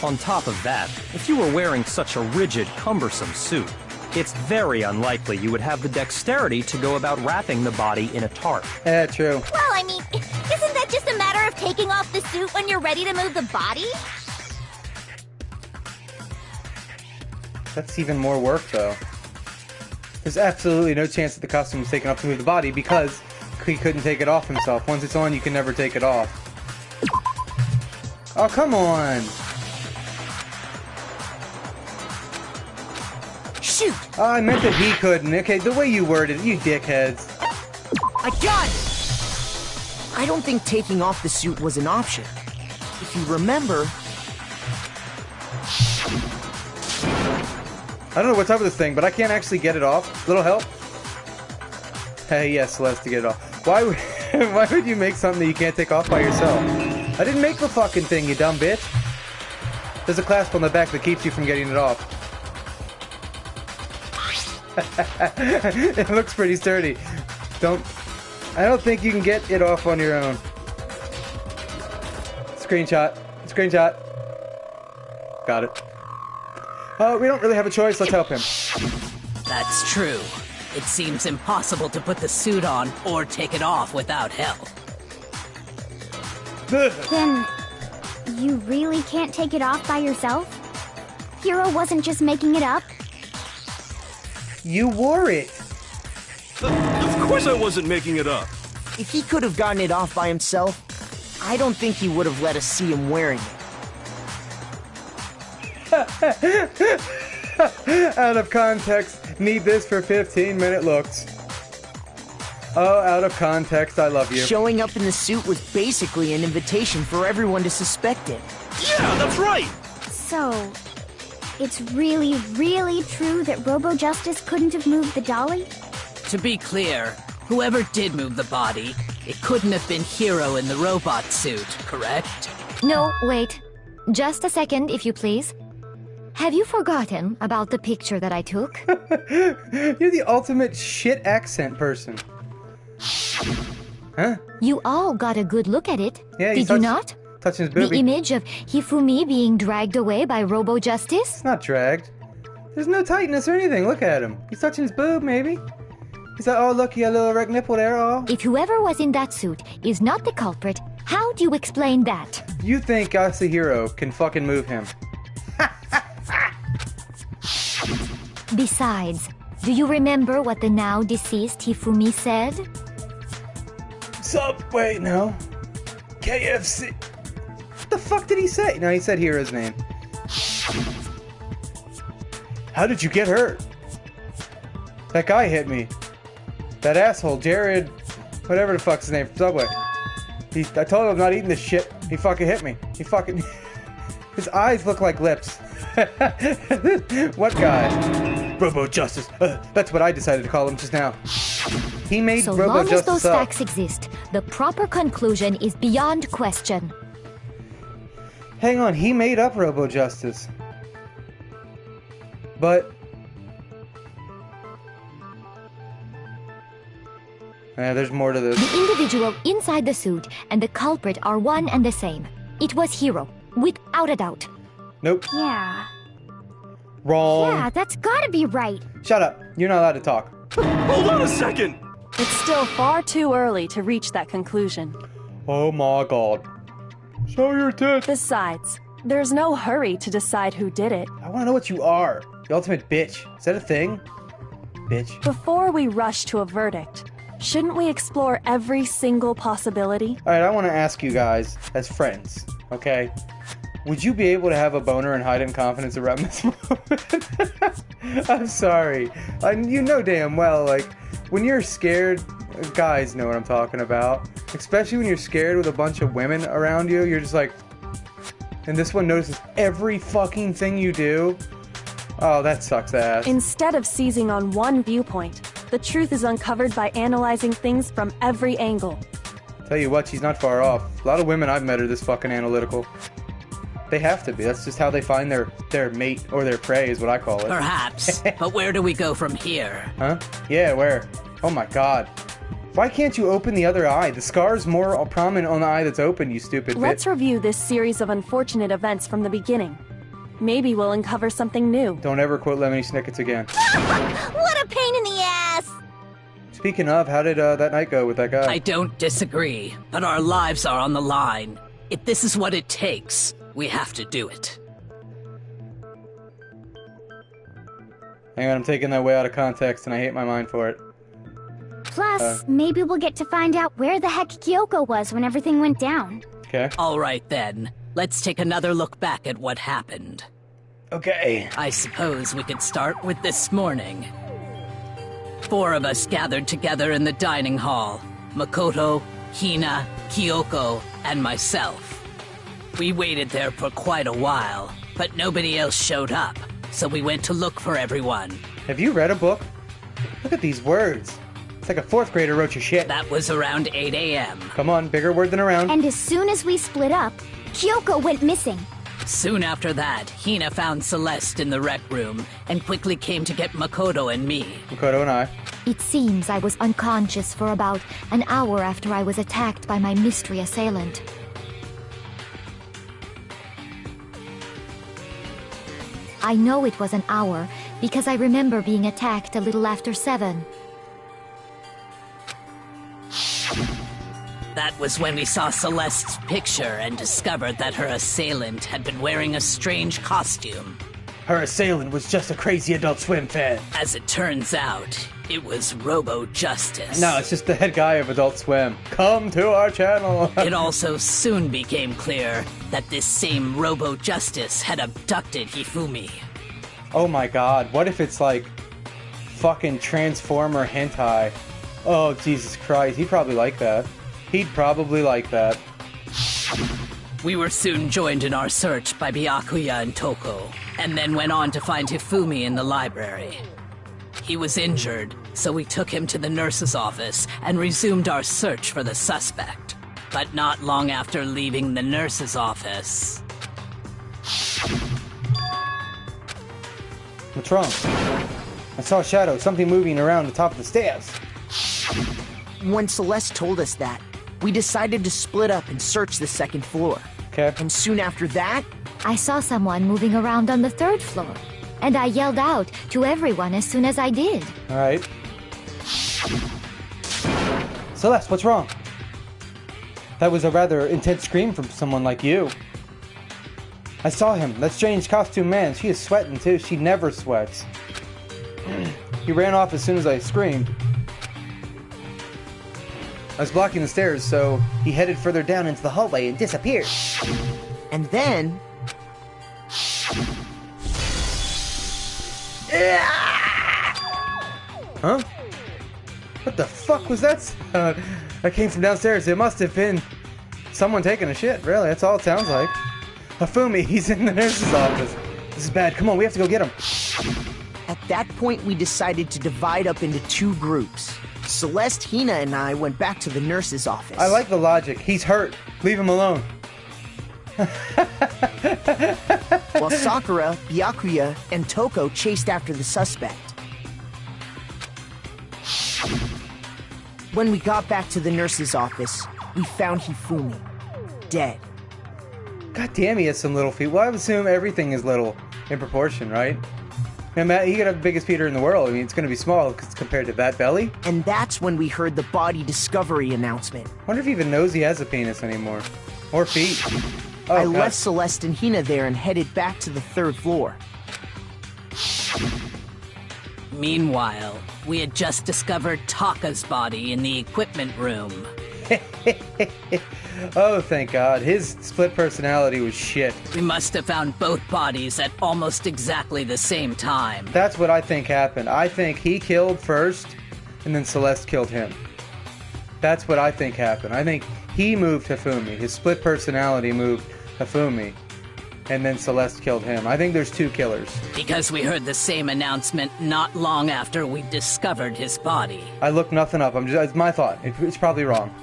On top of that, if you were wearing such a rigid, cumbersome suit, it's very unlikely you would have the dexterity to go about wrapping the body in a tarp. Yeah, true. Well, I mean, isn't that just a matter of taking off the suit when you're ready to move the body? That's even more work, though. There's absolutely no chance that the costume was taken off to move the body because he couldn't take it off himself. Once it's on, you can never take it off. Oh, come on! Shoot! Oh, I meant that he couldn't. Okay, the way you worded it, you dickheads. I got it! I don't think taking off the suit was an option. If you remember... I don't know what's up with this thing, but I can't actually get it off. Little help? Hey, yes, Celeste, to get it off. Why would you make something that you can't take off by yourself? I didn't make the fucking thing, you dumb bitch. There's a clasp on the back that keeps you from getting it off. It looks pretty sturdy. I don't think you can get it off on your own. Screenshot. Screenshot. Got it. We don't really have a choice. Let's help him. That's true. It seems impossible to put the suit on or take it off without help. Then, you really can't take it off by yourself? Hiro wasn't just making it up? You wore it. Of course I wasn't making it up. If he could have gotten it off by himself, I don't think he would have let us see him wearing it. Out of context, need this for 15-minute looks. Oh, out of context, I love you. Showing up in the suit was basically an invitation for everyone to suspect it. Yeah, that's right! So, it's really, really true that Robo-Justice couldn't have moved the dolly? To be clear, whoever did move the body, it couldn't have been Hiro in the robot suit, correct? No, wait. Just a second, if you please. Have you forgotten about the picture that I took? You're the ultimate shit accent person. Huh? You all got a good look at it. Yeah, did you not? Touching his The boobie. image of Hifumi being dragged away by Robo-Justice? It's not dragged. There's no tightness or anything. Look at him. He's touching his boob, maybe. He's like, oh, look, you got a little erect nipple there, oh. If whoever was in that suit is not the culprit, how do you explain that? You think Asahiro can fucking move him. Besides, do you remember what the now deceased Hifumi said? Subway, no. KFC. What the fuck did he say? No, he said Hiro's name. How did you get hurt? That guy hit me. That asshole, Jared, whatever the fuck's his name, from Subway. I told him I'm not eating this shit. He fucking hit me. He fucking... His eyes look like lips. What guy? Robo-Justice. That's what I decided to call him just now. He made So Robo-Justice long as those up. facts exist, the proper conclusion is beyond question. Hang on, he made up Robo-Justice. But... Yeah, there's more to this. The individual inside the suit and the culprit are one and the same. It was Hiro, without a doubt. Nope. Yeah. Wrong. Yeah, that's gotta be right. Shut up. You're not allowed to talk. Hold on a second! It's still far too early to reach that conclusion. Oh my god. Show your tits. Besides, there's no hurry to decide who did it. I want to know what you are. The ultimate bitch. Is that a thing? Bitch. Before we rush to a verdict, shouldn't we explore every single possibility? Alright, I want to ask you guys, as friends, okay? Would you be able to have a boner and hide in confidence around this moment? I'm sorry. You know damn well, like, when you're scared, guys know what I'm talking about. Especially when you're scared with a bunch of women around you, you're just like... And this one notices every fucking thing you do. Oh, that sucks ass. Instead of seizing on one viewpoint, the truth is uncovered by analyzing things from every angle. Tell you what, she's not far off. A lot of women I've met are this fucking analytical. They have to be. That's just how they find their mate or their prey is what I call it. Perhaps. But where do we go from here? Huh? Yeah, where? Oh my god. Why can't you open the other eye? The scar's more prominent on the eye that's open, you stupid Let's bitch. review this series of unfortunate events from the beginning. Maybe we'll uncover something new. Don't ever quote Lemony Snickets again. What a pain in the ass! Speaking of, how did that night go with that guy? I don't disagree, but our lives are on the line. If this is what it takes, we have to do it. Hang on, I'm taking that way out of context and I hate my mind for it. Plus, maybe we'll get to find out where the heck Kyoko was when everything went down. Okay. All right then. Let's take another look back at what happened. Okay. I suppose we could start with this morning. 4 of us gathered together in the dining hall. Makoto, Hina, Kyoko, and myself. We waited there for quite a while, but nobody else showed up, so we went to look for everyone. Have you read a book? Look at these words. It's like a 4th grader wrote your shit. That was around 8 a.m. Come on, bigger word than around. And as soon as we split up, Kyoko went missing. Soon after that, Hina found Celeste in the rec room and quickly came to get Makoto and me. Makoto and I. It seems I was unconscious for about an hour after I was attacked by my mystery assailant. I know it was an hour because I remember being attacked a little after 7. That was when we saw Celeste's picture and discovered that her assailant had been wearing a strange costume. Her assailant was just a crazy Adult Swim fan. As it turns out, it was Robo Justice. No, it's just the head guy of Adult Swim. Come to our channel. It also soon became clear that this same Robo Justice had abducted Hifumi. Oh my god, what if it's like fucking Transformer hentai? Oh, Jesus Christ, he'd probably like that. He'd probably like that. We were soon joined in our search by Byakuya and Toko, and then went on to find Hifumi in the library. He was injured, so we took him to the nurse's office and resumed our search for the suspect. But not long after leaving the nurse's office... What's wrong? I saw a shadow, something moving around the top of the stairs. When Celeste told us that, we decided to split up and search the 2nd floor. Okay. And soon after that, I saw someone moving around on the 3rd floor, and I yelled out to everyone as soon as I did. Alright. Celeste, what's wrong? That was a rather intense scream from someone like you. I saw him, that strange costume man. She is sweating too. She never sweats. He ran off as soon as I screamed. I was blocking the stairs, so he headed further down into the hallway and disappeared. And then... Huh? What the fuck was that sound? That came from downstairs. It must have been someone taking a shit, really. That's all it sounds like. Hifumi, he's in the nurse's office. This is bad. Come on, we have to go get him. At that point, we decided to divide up into 2 groups. Celeste, Hina, and I went back to the nurse's office. I like the logic. He's hurt. Leave him alone. While Sakura, Byakuya, and Toko chased after the suspect. When we got back to the nurse's office, we found Hifumi, dead. God damn, he has some little feet. Well, I would assume everything is little in proportion, right? And Matt, he could have the biggest feet in the world. I mean, it's going to be small compared to that belly. And that's when we heard the body discovery announcement. Wonder if he even knows he has a penis anymore. Or feet. Oh, I God. left Celeste and Hina there and headed back to the 3rd floor. Meanwhile, we had just discovered Taka's body in the equipment room. Oh, thank God. His split personality was shit. We must have found both bodies at almost exactly the same time. That's what I think happened. I think he killed first, and then Celeste killed him. That's what I think happened. I think he moved Hifumi. His split personality moved Hifumi, and then Celeste killed him. I think there's 2 killers. Because we heard the same announcement not long after we discovered his body. I looked nothing up. It's my thought. It's probably wrong.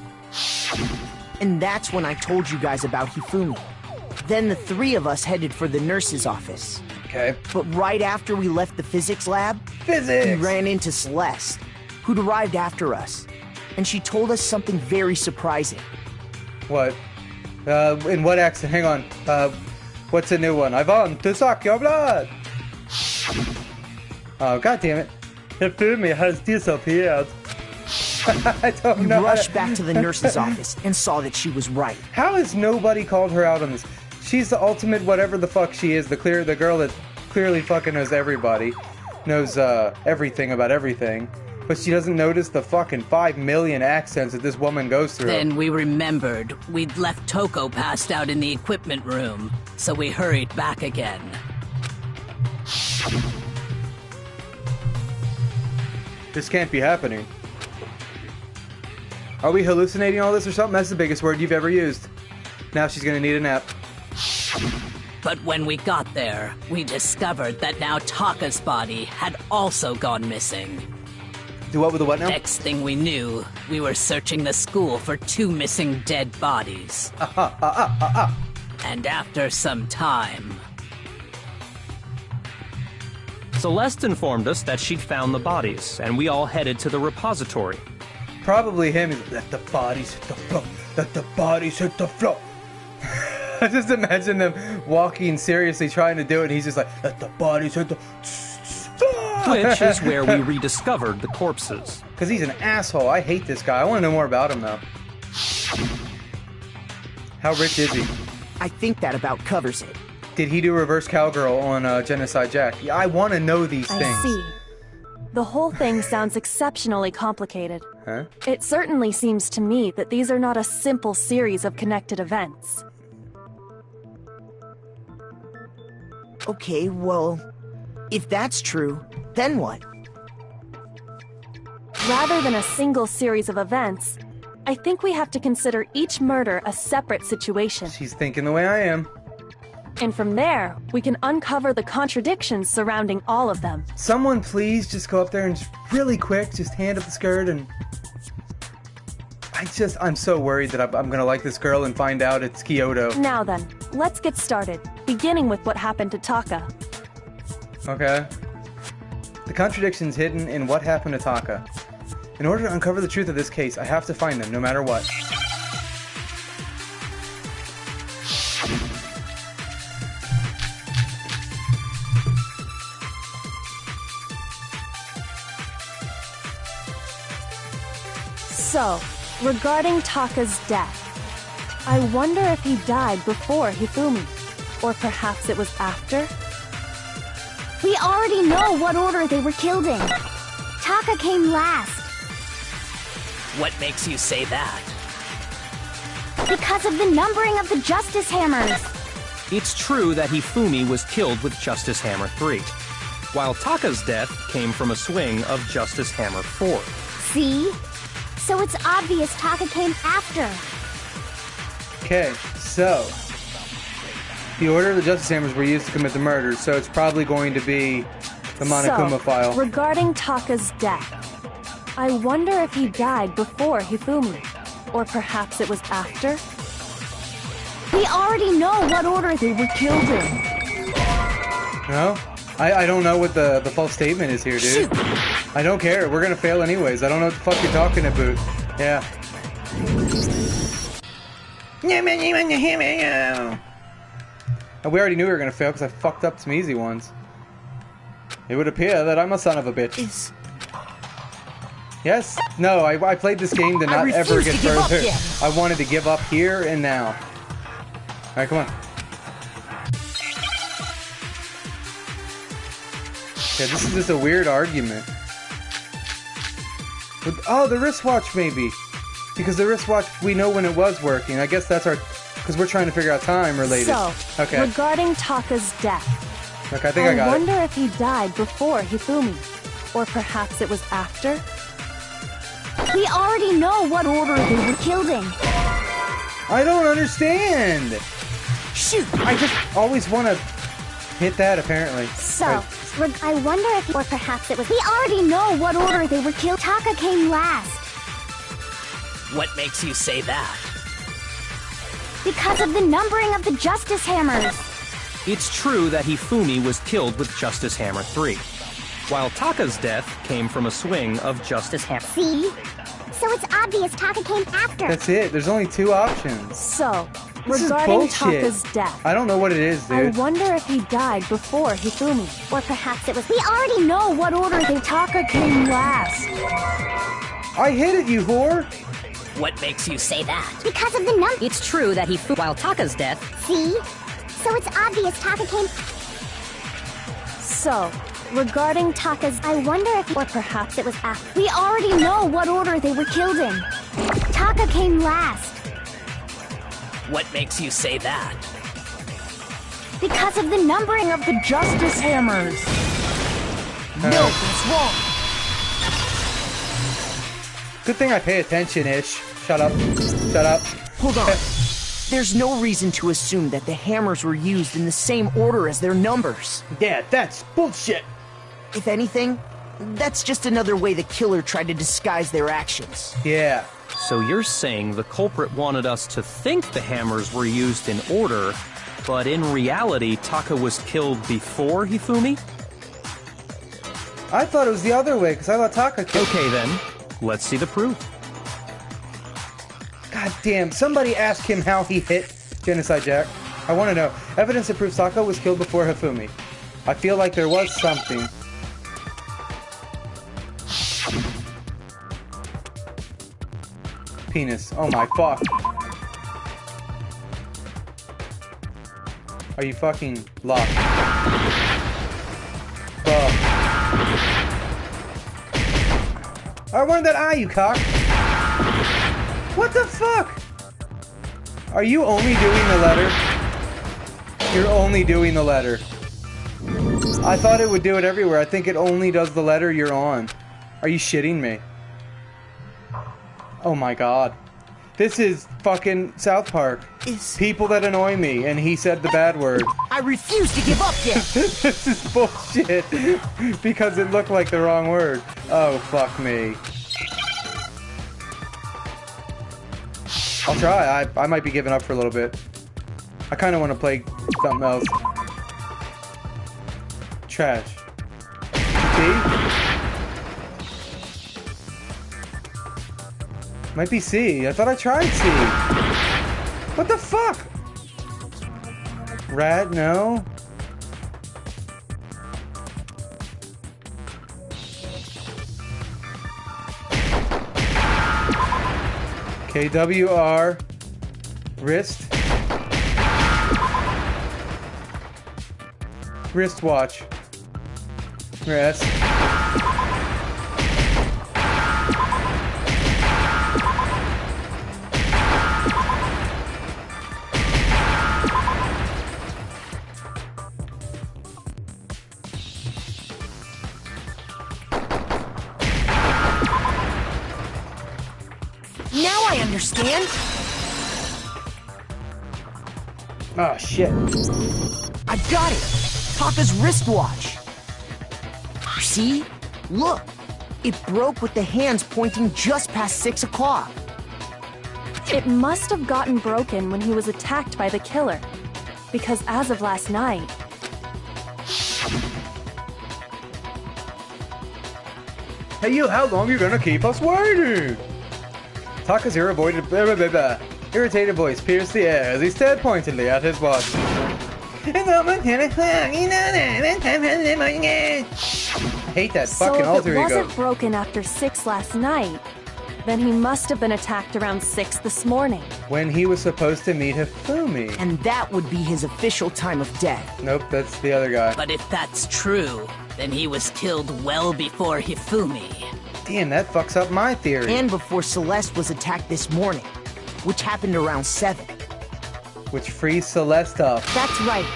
And that's when I told you guys about Hifumi. Then the 3 of us headed for the nurse's office. Okay. But right after we left the physics lab, we ran into Celeste, who'd arrived after us. And she told us something very surprising. What? In what accent? Hang on. What's a new one? I want to suck your blood! Oh, God damn it. Hifumi has disappeared. I don't know. We rushed back to the nurse's office and saw that she was right. How has nobody called her out on this? She's the ultimate whatever the fuck she is. The girl that clearly fucking knows everybody. Knows everything about everything. But she doesn't notice the fucking 5 million accents that this woman goes through. Then we remembered we'd left Toko passed out in the equipment room, so we hurried back again. This can't be happening. Are we hallucinating all this or something? That's the biggest word you've ever used. Now she's gonna need a nap. But when we got there, we discovered that now Taka's body had also gone missing. Do what with the what now? Next thing we knew, we were searching the school for 2 missing dead bodies. And after some time... Celeste informed us that she'd found the bodies, and we all headed to the repository. Probably him. He's like, let the bodies hit the floor. Let the bodies hit the floor. I just imagine them walking seriously trying to do it, and he's just like, let the bodies hit the... Which is where we rediscovered the corpses. Because he's an asshole. I hate this guy. I want to know more about him, though. How rich is he? I think that about covers it. Did he do reverse cowgirl on Genocide Jack? Yeah, I want to know these things. I see. The whole thing sounds exceptionally complicated. Huh? It certainly seems to me that these are not a simple series of connected events. Okay, well, if that's true, then what? Rather than a single series of events, I think we have to consider each murder a separate situation. She's thinking the way I am. And from there, we can uncover the contradictions surrounding all of them. Someone please just go up there and just really quick, just hand up the skirt and... I'm so worried that I'm gonna like this girl and find out it's Kyoto. Now then, let's get started, beginning with what happened to Taka. Okay. The contradictions hidden in what happened to Taka. In order to uncover the truth of this case, I have to find them, no matter what. So, regarding Taka's death, I wonder if he died before Hifumi, or perhaps it was after? We already know what order they were killed in. Taka came last. What makes you say that? Because of the numbering of the Justice Hammers. It's true that Hifumi was killed with Justice Hammer 3, while Taka's death came from a swing of Justice Hammer 4. See? So it's obvious Taka came after. Okay, so... the order of the Justice Hammers were used to commit the murders, so it's probably going to be the Monokuma file. Regarding Taka's death, I wonder if he died before Hifumi, or perhaps it was after? We already know what order they were killed in. No? I don't know what the false statement is here, dude. I don't care. We're gonna fail anyways. I don't know what the fuck you're talking about. Yeah. And we already knew we were gonna fail because I fucked up some easy ones. It would appear that I'm a son of a bitch. Yes? No, I played this game to not ever get further. I wanted to give up here and now. Alright, come on. Yeah, this is just a weird argument. Oh, the wristwatch maybe. Because the wristwatch, we know when it was working. I guess that's our... because we're trying to figure out time related. So, okay. Regarding Taka's death, okay, I think I got it. I wonder if he died before Hifumi, or perhaps it was after? We already know what order they were killed in. I don't understand. Shoot! I just always want to hit that, apparently. So, I wonder if... or perhaps it was... we already know what order they were killed. Taka came last. What makes you say that? Because of the numbering of the Justice Hammers. It's true that Hifumi was killed with Justice Hammer 3, while Taka's death came from a swing of Justice Hammer. See? So it's obvious Taka came after. That's it. There's only 2 options. So, this regarding is bullshit. Taka's death, I don't know what it is, dude. I wonder if he died before Hifumi. Or perhaps it was... we already know what order they... Taka came last. I hit it, you whore. What makes you say that? Because of the number... It's true that while Taka's death... See? So it's obvious Taka came... So, regarding Taka's... I wonder if... or perhaps it was after... we already know what order they were killed in. Taka came last. What makes you say that? Because of the numbering of the Justice Hammers. No, that's wrong. Good thing I pay attention-ish. Shut up. Shut up. Hold on. There's no reason to assume that the hammers were used in the same order as their numbers. Yeah, that's bullshit. If anything, that's just another way the killer tried to disguise their actions. Yeah. So you're saying the culprit wanted us to think the hammers were used in order, but in reality, Taka was killed before Hifumi? I thought it was the other way, because I thought Taka killed... Okay then, let's see the proof. God damn, somebody ask him how he hit Genocide Jack. I want to know. Evidence that proves Taka was killed before Hifumi. I feel like there was something. Penis. Oh my fuck. Are you fucking locked? Fuck. I wanted that eye, you cock. What the fuck? Are you only doing the letter? You're only doing the letter. I thought it would do it everywhere. I think it only does the letter you're on. Are you shitting me? Oh my god. This is fucking South Park. People that annoy me, and he said the bad word. I refuse to give up yet! This is bullshit. Because it looked like the wrong word. Oh, fuck me. I'll try. I might be giving up for a little bit. I kind of want to play something else. Trash. C? Might be C. I thought I tried C. What the fuck? Rat? No. KWR. Wrist. Wristwatch. Rest. Now I understand. Oh, shit. I got it. Taka's wristwatch. See? Look. It broke with the hands pointing just past 6 o'clock. It must have gotten broken when he was attacked by the killer. Because as of last night... Hey you, how long you gonna keep us waiting? Taka's irritated voice pierced the air as he stared pointedly at his watch. I hate that fucking alter ego. So if it wasn't broken after 6 last night, then he must have been attacked around 6 this morning. When he was supposed to meet Hifumi. And that would be his official time of death. Nope, that's the other guy. But if that's true, then he was killed well before Hifumi. Damn, that fucks up my theory. And before Celeste was attacked this morning, which happened around 7. Which frees Celeste up. That's right.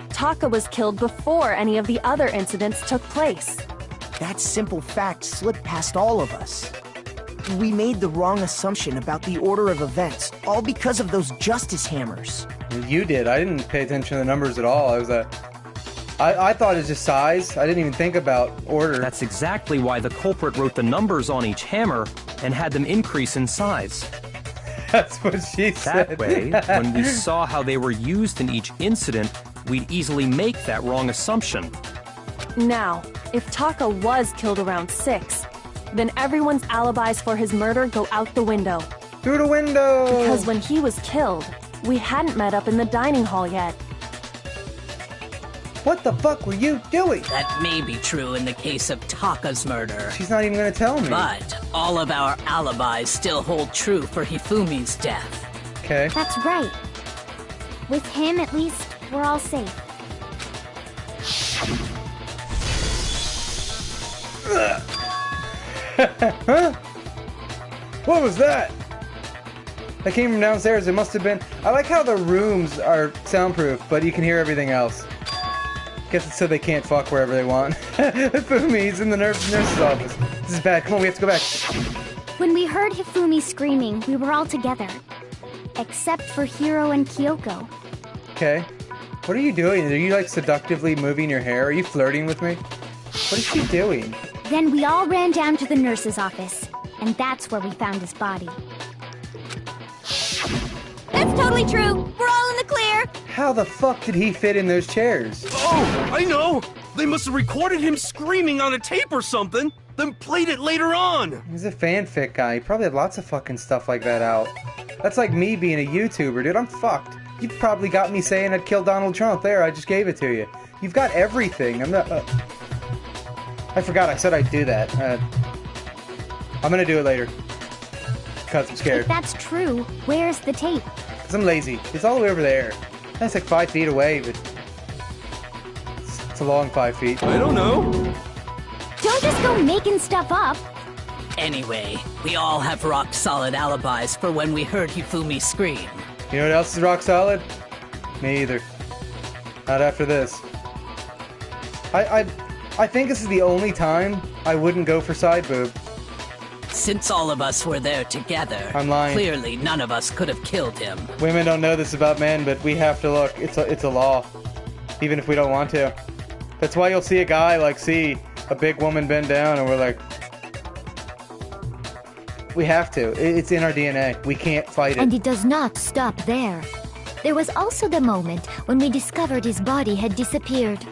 Taka was killed before any of the other incidents took place. That simple fact slipped past all of us. We made the wrong assumption about the order of events, all because of those justice hammers. You did. I didn't pay attention to the numbers at all. I thought it was just size. I didn't even think about order. That's exactly why the culprit wrote the numbers on each hammer and had them increase in size. That's what she said. That way, when we saw how they were used in each incident, we'd easily make that wrong assumption. Now, if Taka was killed around 6, then everyone's alibis for his murder go out the window. Through the window! Because when he was killed, we hadn't met up in the dining hall yet. What the fuck were you doing? That may be true in the case of Taka's murder. She's not even gonna tell me. But all of our alibis still hold true for Hifumi's death. Okay. That's right. With him, at least, we're all safe. Huh? What was that? That came from downstairs. It must have been... I like how the rooms are soundproof, but you can hear everything else. Guess it's so they can't fuck wherever they want. Fumi's in the nurse's office. This is bad. Come on, we have to go back. When we heard Hifumi screaming, we were all together. Except for Hiro and Kyoko. Okay. What are you doing? Are you like seductively moving your hair? Are you flirting with me? What is she doing? Then we all ran down to the nurse's office. And that's where we found his body. That's totally true. We're all in the clear. How the fuck did he fit in those chairs? Oh, I know! They must have recorded him screaming on a tape or something, then played it later on! He's a fanfic guy. He probably had lots of fucking stuff like that out. That's like me being a YouTuber, dude. I'm fucked. You probably got me saying I'd kill Donald Trump. There, I just gave it to you. You've got everything. I'm not... I forgot I said I'd do that. I'm gonna do it later. Because I'm scared. If that's true, where's the tape? Because I'm lazy. It's all the way over there. That's like 5 feet away, but... It's a long 5 feet. I don't know. Don't just go making stuff up. Anyway, we all have rock-solid alibis for when we heard Hifumi scream. You know what else is rock solid? Me either. Not after this. I think this is the only time I wouldn't go for side boob. Since all of us were there together, I'm lying. Clearly none of us could have killed him. Women don't know this about men, but we have to look. It's a law. Even if we don't want to. That's why you'll see a guy, like, see a big woman bend down, and we're like... We have to. It's in our DNA. We can't fight it. And it does not stop there. There was also the moment when we discovered his body had disappeared.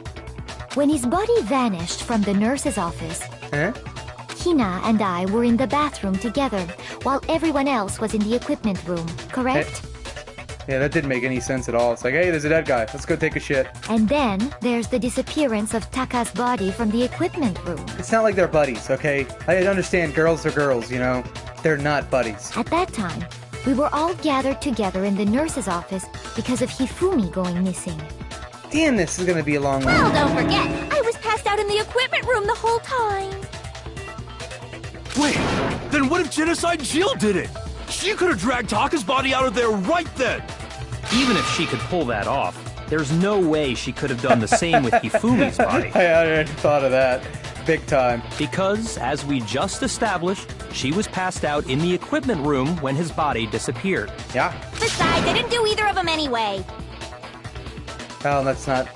When his body vanished from the nurse's office, Huh? Hina and I were in the bathroom together, while everyone else was in the equipment room, correct? Yeah, that didn't make any sense at all. It's like, hey, there's a dead guy. Let's go take a shit. And then there's the disappearance of Taka's body from the equipment room. It's not like they're buddies, okay? I understand girls are girls, you know? They're not buddies. At that time, we were all gathered together in the nurse's office because of Hifumi going missing. Damn, this is gonna be a long one. Well, don't forget, I was passed out in the equipment room the whole time. Wait, then what if Genocide Jill did it? She could have dragged Taka's body out of there right then! Even if she could pull that off, there's no way she could have done the same with Hifumi's body. I hadn't thought of that. Big time. Because, as we just established, she was passed out in the equipment room when his body disappeared. Yeah. Besides, I didn't do either of them anyway. Well, that's not...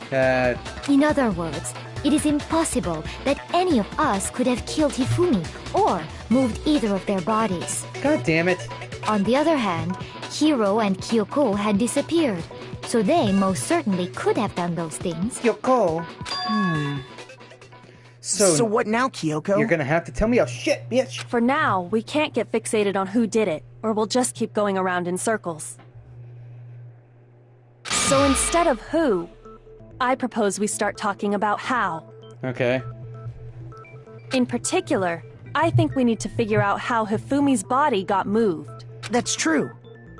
In other words, it is impossible that any of us could have killed Hifumi or moved either of their bodies. God damn it. On the other hand, Hiro and Kyoko had disappeared, so they most certainly could have done those things. Kyoko? So what now, Kyoko? You're gonna have to tell me a shit, bitch. For now, we can't get fixated on who did it, or we'll just keep going around in circles. So instead of who, I propose we start talking about how. Okay. In particular, I think we need to figure out how Hifumi's body got moved. That's true.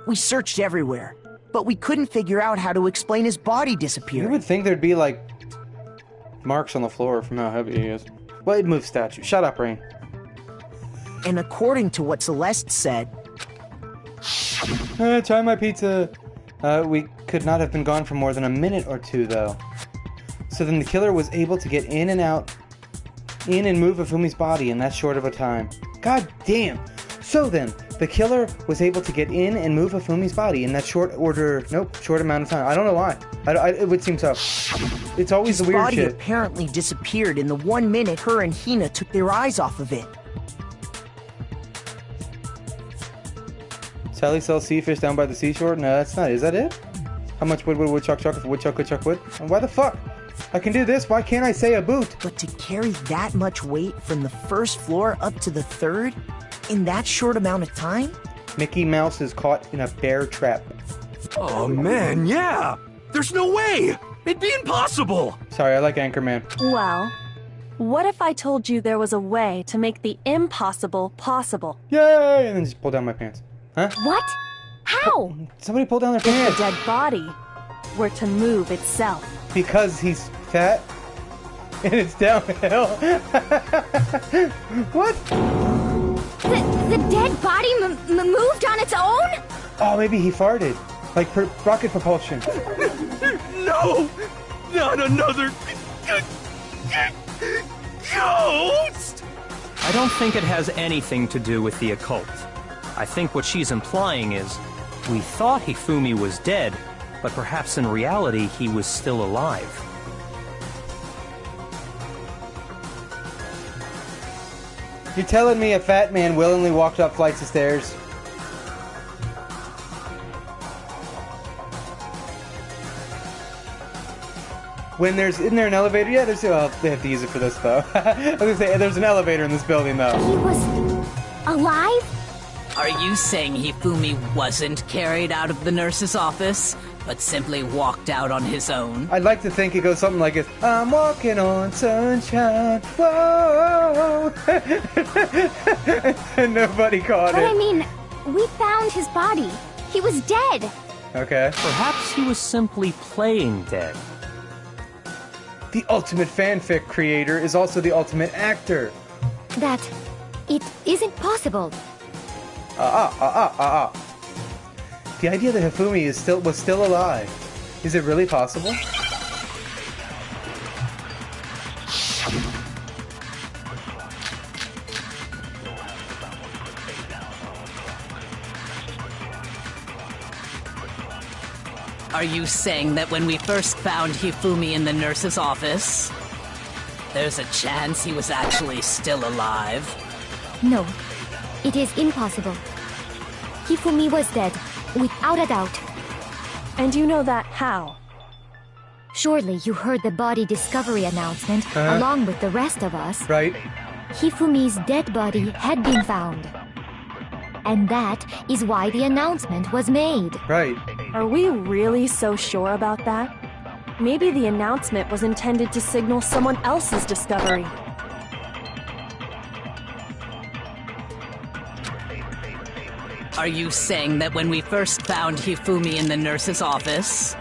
We searched everywhere, but we couldn't figure out how to explain his body disappearing. You would think there'd be, like, marks on the floor from how heavy he is. Well, it moves statue. Shut up, Rain. And according to what Celeste said... Try my pizza. We could not have been gone for more than a minute or two, though. So then the killer was able to get in and out, in and move Hifumi's body in that short of a time. God damn! So then, the killer was able to get in and move Hifumi's body in that short amount of time. I don't know why. It would seem so. It's always the weird shit. His body apparently disappeared in the 1 minute her and Hina took their eyes off of it. Sally sells sea fish down by the seashore? No, that's not. Is that it? How much wood, woodchuck, chuck, woodchuck, woodchuck, wood? Why the fuck? I can do this. Why can't I say a boot? But to carry that much weight from the first floor up to the third in that short amount of time? Mickey Mouse is caught in a bear trap. Oh man, yeah! There's no way! It'd be impossible! Sorry, I like Anchorman. Well, what if I told you there was a way to make the impossible possible? Yay! And then just pull down my pants. Huh? What? How? Somebody pull down their If pants. the dead body were to move itself. Because he's fat? And it's downhill? What? The dead body moved on its own? Oh, maybe he farted. Like rocket propulsion. No! Not another... ghost! I don't think it has anything to do with the occult. I think what she's implying is, we thought Hifumi was dead, but perhaps in reality he was still alive. You're telling me a fat man willingly walked up flights of stairs? When isn't there an elevator? Yeah, they have to use it for this though. I was gonna say, there's an elevator in this building though. He was alive? Are you saying Hifumi wasn't carried out of the nurse's office, but simply walked out on his own? I'd like to think it goes something like this. I'm walking on sunshine, whoa! And nobody caught But it. I mean, we found his body. He was dead. Okay. Perhaps he was simply playing dead. The ultimate fanfic creator is also the ultimate actor. That... it isn't possible. The idea that Hifumi was still alive. Is it really possible? Are you saying that when we first found Hifumi in the nurse's office, there's a chance he was actually still alive? No, it is impossible. Hifumi was dead, without a doubt. And you know that how? Surely you heard the body discovery announcement along with the rest of us. Right. Hifumi's dead body had been found. And that is why the announcement was made. Right. Are we really so sure about that? Maybe the announcement was intended to signal someone else's discovery. Are you saying that when we first found Hifumi in the nurse's office,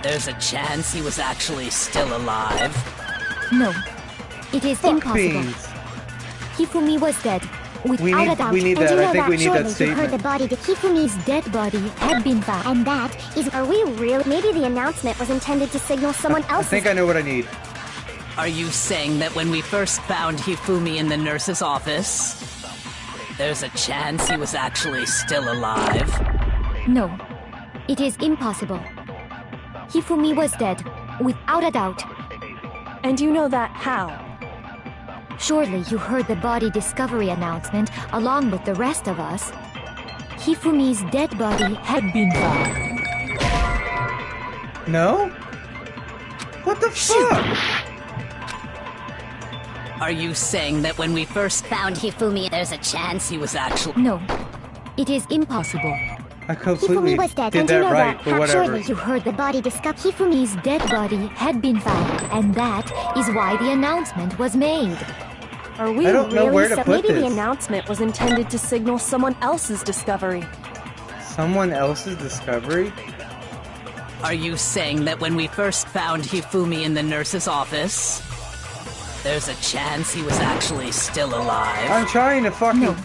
there's a chance he was actually still alive? No, it is impossible. Beans. Hifumi was dead, without a doubt. We need And that. you know I think that we need surely that you statement. heard the body. Hifumi's dead body had been found. And that is... Are we really... Maybe the announcement was intended to signal someone I else's... think I know what I need. Are you saying that when we first found Hifumi in the nurse's office, there's a chance he was actually still alive? No, it is impossible. Hifumi was dead, without a doubt. And you know that how? Surely you heard the body discovery announcement along with the rest of us. Hifumi's dead body had been found. No? What the fuck? Are you saying that when we first found Hifumi, there's a chance he was actually... No, it is impossible. I completely Hifumi was dead, did and you that know right, that. but whatever. Surely you heard the body discovered. Hifumi's dead body had been found, and that is why the announcement was made. Are we I don't know really where to put maybe the this. announcement was intended to signal someone else's discovery. Someone else's discovery? Are you saying that when we first found Hifumi in the nurse's office, there's a chance he was actually still alive? I'm trying to fucking... No,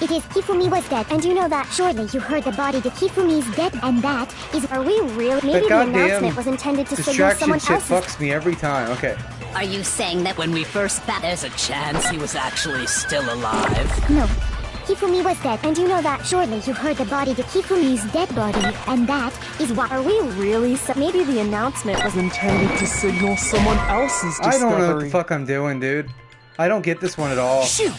It is Hifumi was dead, and you know that. Surely you heard the body. Hifumi's dead, and that is... Are we really... Maybe the goddamn announcement was intended to signal distraction someone shit else's... fucks me every time. Okay. Are you saying that when we first found... There's a chance he was actually still alive? No. Hifumi was dead, and you know that. Surely you heard the body. Hifumi's dead body, and that is why... Are we really maybe the announcement was intended to signal someone else's discovery. I don't know what the fuck I'm doing, dude. I don't get this one at all. Shoot!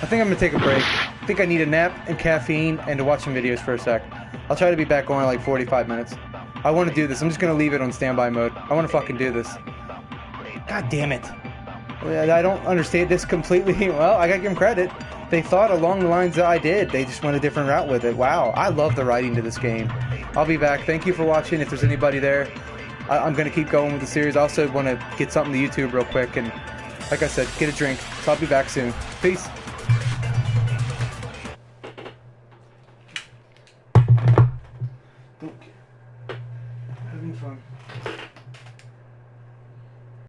I think I'm gonna take a break. I think I need a nap and caffeine and to watch some videos for a sec. I'll try to be back on in like 45 minutes. I want to do this. I'm just gonna leave it on standby mode. I want to fucking do this. God damn it. I don't understand this completely. Well, I gotta give them credit. They thought along the lines that I did. They just went a different route with it. Wow, I love the writing to this game. I'll be back. Thank you for watching. If there's anybody there, I'm gonna keep going with the series. I also want to get something to YouTube real quick and, like I said, get a drink. So I'll be back soon. Peace. Having fun.